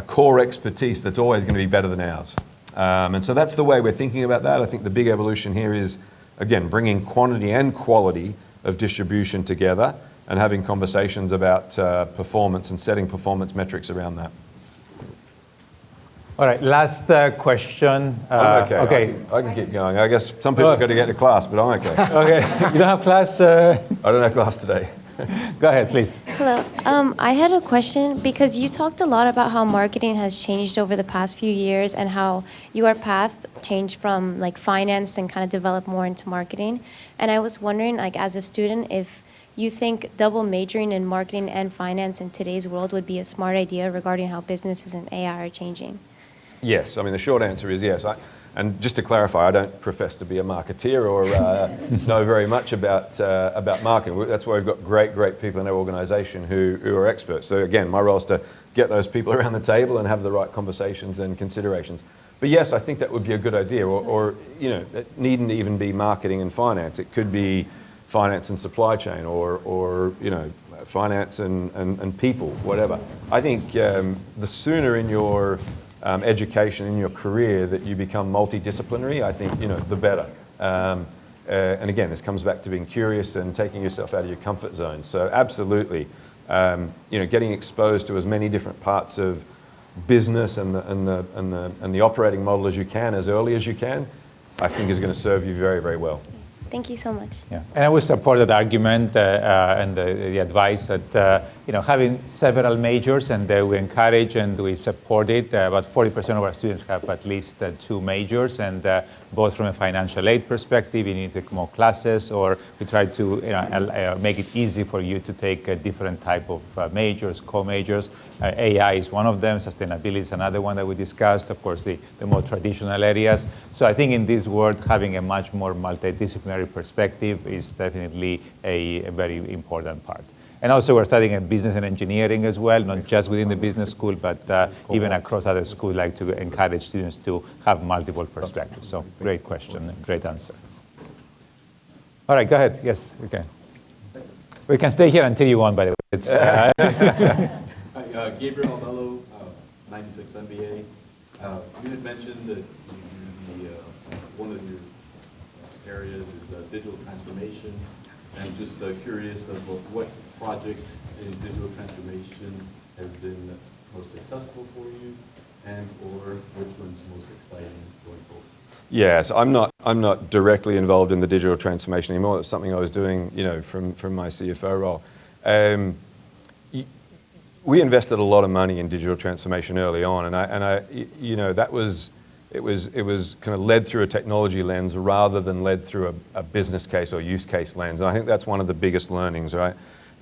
core expertise that's always going to be better than ours. And so that's the way we're thinking about that. I think the big evolution here is, again, bringing quantity and quality of distribution together and having conversations about performance and setting performance metrics around that. All right, last question. I'm okay. Okay. I can keep going. I guess some people have got to get to class, but I'm okay. Okay, you don't have class? I don't have class today. Go ahead, please. Hello. I had a question because you talked a lot about how marketing has changed over the past few years and how your path changed from like finance and kind of developed more into marketing. And I was wondering, like as a student, if you think double majoring in marketing and finance in today's world would be a smart idea regarding how businesses and AI are changing. Yes. I mean, the short answer is yes. And just to clarify, I don't profess to be a marketeer or know very much about marketing. That's why we've got great people in our organisation who are experts. So again, my role is to get those people around the table and have the right conversations and considerations. But yes, I think that would be a good idea. Or it needn't even be marketing and finance. It could be finance and supply chain, or finance and people, whatever. I think the sooner in your education in your career that you become multidisciplinary, I think the better. And again, this comes back to being curious and taking yourself out of your comfort zone. So absolutely, getting exposed to as many different parts of business and the operating model as you can, as early as you can, I think is going to serve you very, very well. Thank you so much. Yeah, and I would support that argument and the advice that having several majors, and we encourage and we support it. About 40% of our students have at least 2 majors, and both from a financial aid perspective, you need to take more classes, or we try to make it easy for you to take a different type of majors, co-majors. AI is one of them. Sustainability is another one that we discussed. Of course, the more traditional areas. So I think in this world, having a much more multidisciplinary perspective is definitely a very important part. And also we're studying business and engineering as well, not just within the business school, but even across other schools, like to encourage students to have multiple perspectives. So great question, great answer. All right, go ahead. Yes, we can. We can stay here until you want, by the way. It's, Hi, Gabriel Almello, 96 MBA. You had mentioned that one of your areas is digital transformation. I'm just curious of what project in digital transformation has been most successful for you, and or which one's most exciting going forward? Yes, I'm not directly involved in the digital transformation anymore. It's something I was doing, from my CFO role. We invested a lot of money in digital transformation early on, and I that was. It was kind of led through a technology lens rather than led through a business case or use case lens. And I think that's one of the biggest learnings, right?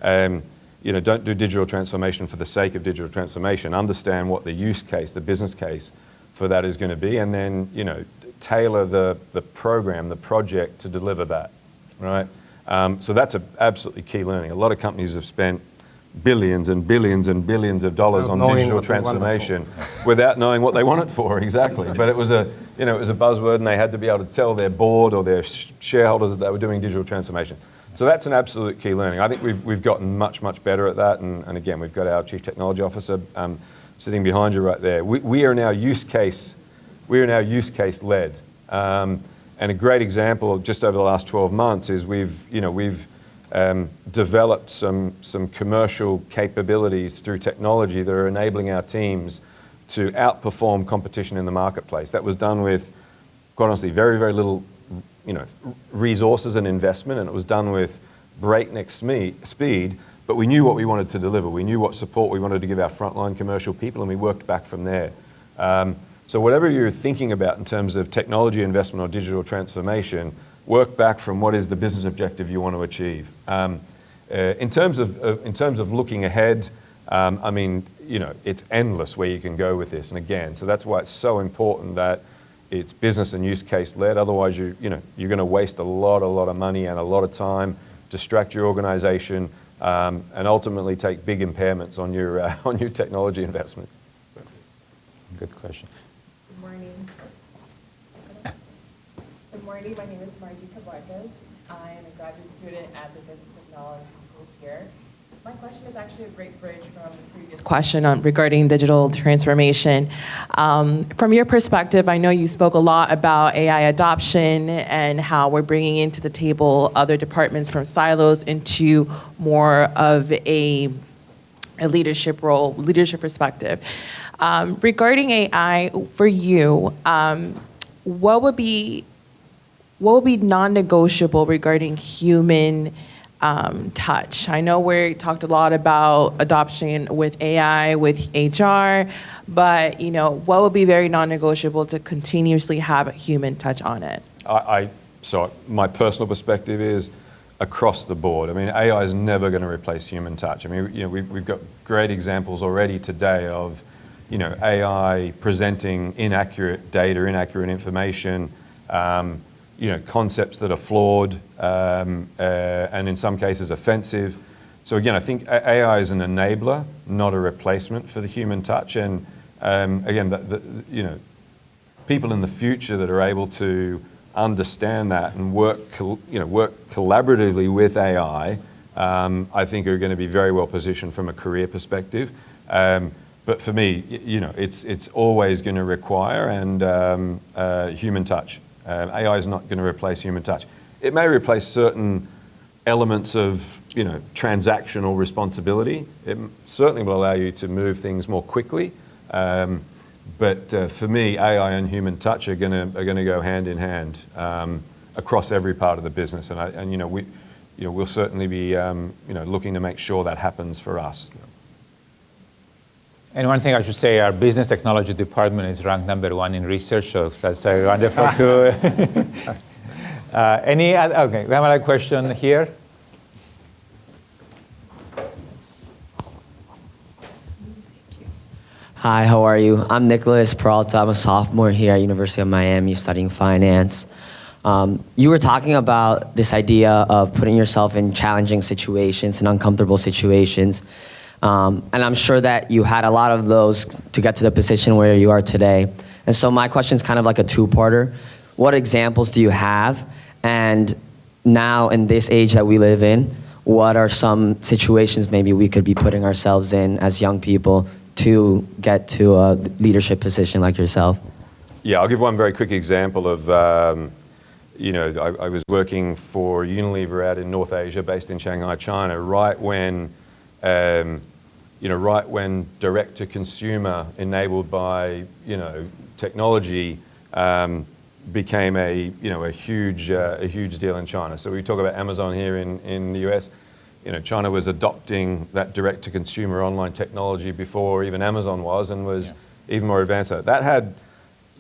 Don't do digital transformation for the sake of digital transformation. Understand what the use case, the business case for that is going to be, and then tailor the program, the project to deliver that, right? So that's an absolutely key learning. A lot of companies have spent billions and billions and billions of dollars on digital transformation without knowing what they want it for exactly. But it was a buzzword, and they had to be able to tell their board or their shareholders that they were doing digital transformation. So that's an absolute key learning. I think we've gotten much better at that. And again, we've got our Chief Technology Officer sitting behind you right there. We are now use case led. And a great example just over the last 12 months is we've developed some commercial capabilities through technology that are enabling our teams to outperform competition in the marketplace. That was done with, quite honestly, very, very little resources and investment, and it was done with breakneck speed, but we knew what we wanted to deliver. We knew what support we wanted to give our frontline commercial people, and we worked back from there. So whatever you're thinking about in terms of technology investment or digital transformation, work back from what is the business objective you want to achieve. In terms of looking ahead, it's endless where you can go with this. And again, so that's why it's so important that it's business and use case led. Otherwise, you're going to waste a lot of money and a lot of time, distract your organization, and ultimately take big impairments on your technology investment. Good question. Good morning. Good morning. My name is Margie Cabarcas. I am a graduate student at the Business Technology School here. My question is actually a great bridge from the previous question regarding digital transformation. From your perspective, I know you spoke a lot about AI adoption and how we're bringing into the table other departments from silos into more of a leadership role, leadership perspective. Regarding AI, for you, what would be non-negotiable regarding human touch? I know we talked a lot about adoption with AI, with HR, but what would be very non-negotiable to continuously have a human touch on it? So my personal perspective is across the board. I mean, AI is never going to replace human touch. I mean, we've got great examples already today of AI presenting inaccurate data, inaccurate information, concepts that are flawed and in some cases offensive. So again, I think AI is an enabler, not a replacement for the human touch. And again, people in the future that are able to understand that and work collaboratively with AI, I think are going to be very well positioned from a career perspective. But for me, it's always going to require human touch. AI is not going to replace human touch. It may replace certain elements of transactional responsibility. It certainly will allow you to move things more quickly. But for me, AI and human touch are going to go hand in hand. across every part of the business. And you know, we'll certainly be looking to make sure that happens for us. And one thing I should say, our business technology department is ranked #1 in research, so that's wonderful too. Okay, we have another question here. Hi, how are you? I'm Nicholas Peralta. I'm a sophomore here at University of Miami studying finance. You were talking about this idea of putting yourself in challenging situations and uncomfortable situations. And I'm sure that you had a lot of those to get to the position where you are today. And so my question is kind of like a two-parter. What examples do you have? And now in this age that we live in, what are some situations maybe we could be putting ourselves in as young people to get to a leadership position like yourself? Yeah, I'll give one very quick example of, I was working for Unilever out in North Asia, based in Shanghai, China, right when direct-to-consumer enabled by, technology became a huge deal in China. So we talk about Amazon here in the US. China was adopting that direct-to-consumer online technology before even Amazon was, and was even more advanced. That had,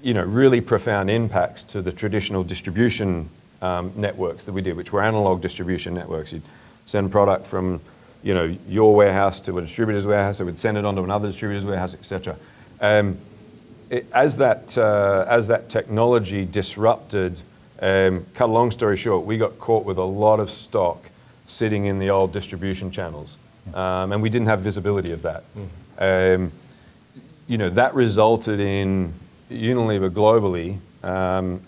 really profound impacts to the traditional distribution networks that we did, which were analog distribution networks. You'd send product from, your warehouse to a distributor's warehouse. It would send it on to another distributor's warehouse, etc. As that technology disrupted, cut a long story short, we got caught with a lot of stock sitting in the old distribution channels, and we didn't have visibility of that. That resulted in Unilever globally,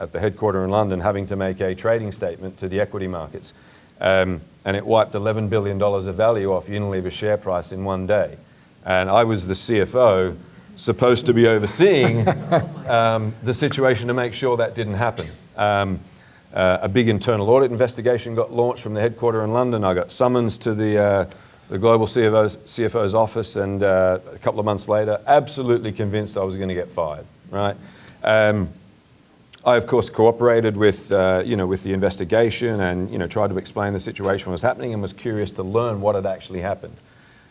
at the headquarters in London, having to make a trading statement to the equity markets, and it wiped $11 billion of value off Unilever's share price in one day. And I was the CFO, supposed to be overseeing the situation to make sure that didn't happen. A big internal audit investigation got launched from the headquarters in London. I got summons to the global CFO's office, and a couple of months later, absolutely convinced I was going to get fired. Right? I of course cooperated with with the investigation, and tried to explain the situation, what was happening, and was curious to learn what had actually happened.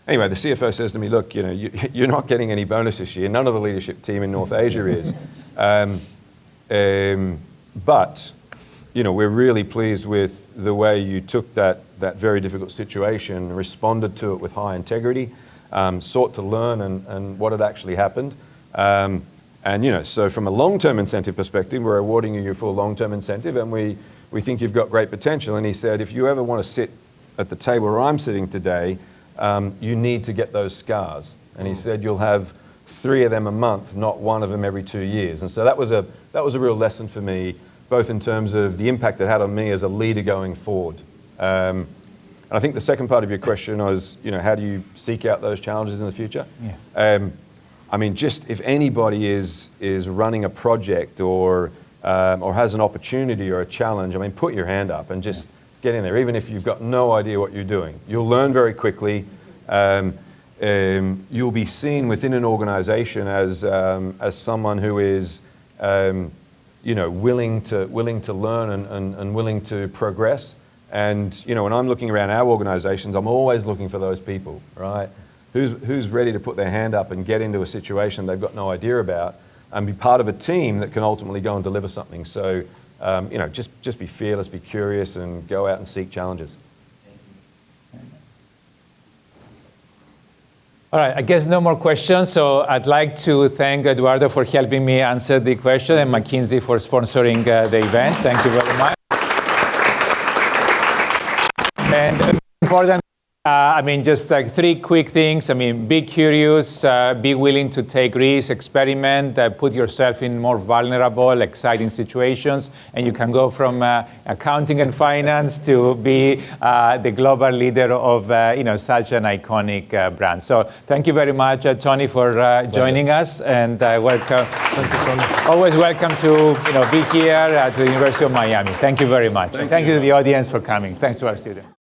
Anyway, the CFO says to me, "Look, you're not getting any bonus this year. None of the leadership team in North Asia is, but." We're really pleased with the way you took that very difficult situation, responded to it with high integrity, sought to learn and what had actually happened. So from a long-term incentive perspective, we're awarding you your full long-term incentive, and we think you've got great potential. And he said, if you ever want to sit at the table where I'm sitting today, you need to get those scars. And he said, you'll have 3 of them a month, not 1 of them every 2 years. And so that was a real lesson for me, both in terms of the impact it had on me as a leader going forward. And I think the second part of your question was, how do you seek out those challenges in the future? Yeah. Just if anybody is running a project or has an opportunity or a challenge, put your hand up and just get in there, even if you've got no idea what you're doing. You'll learn very quickly. You'll be seen within an organization as someone who is willing to learn and willing to progress. And when I'm looking around our organizations, I'm always looking for those people, right? Who's ready to put their hand up and get into a situation they've got no idea about, and be part of a team that can ultimately go and deliver something. So, just be fearless, be curious, and go out and seek challenges. All right, I guess no more questions, so I'd like to thank Eduardo for helping me answer the question, and McKinsey for sponsoring the event. Thank you very much. And important, just like 3 quick things. Be curious, be willing to take risks, experiment, put yourself in more vulnerable, exciting situations, and you can go from accounting and finance to be the global leader of such an iconic brand. So thank you very much, Tony, for joining us, and welcome. Thank you, Tony. Always welcome to be here at the University of Miami. Thank you very much. Thank you to the audience for coming. Thanks to our students.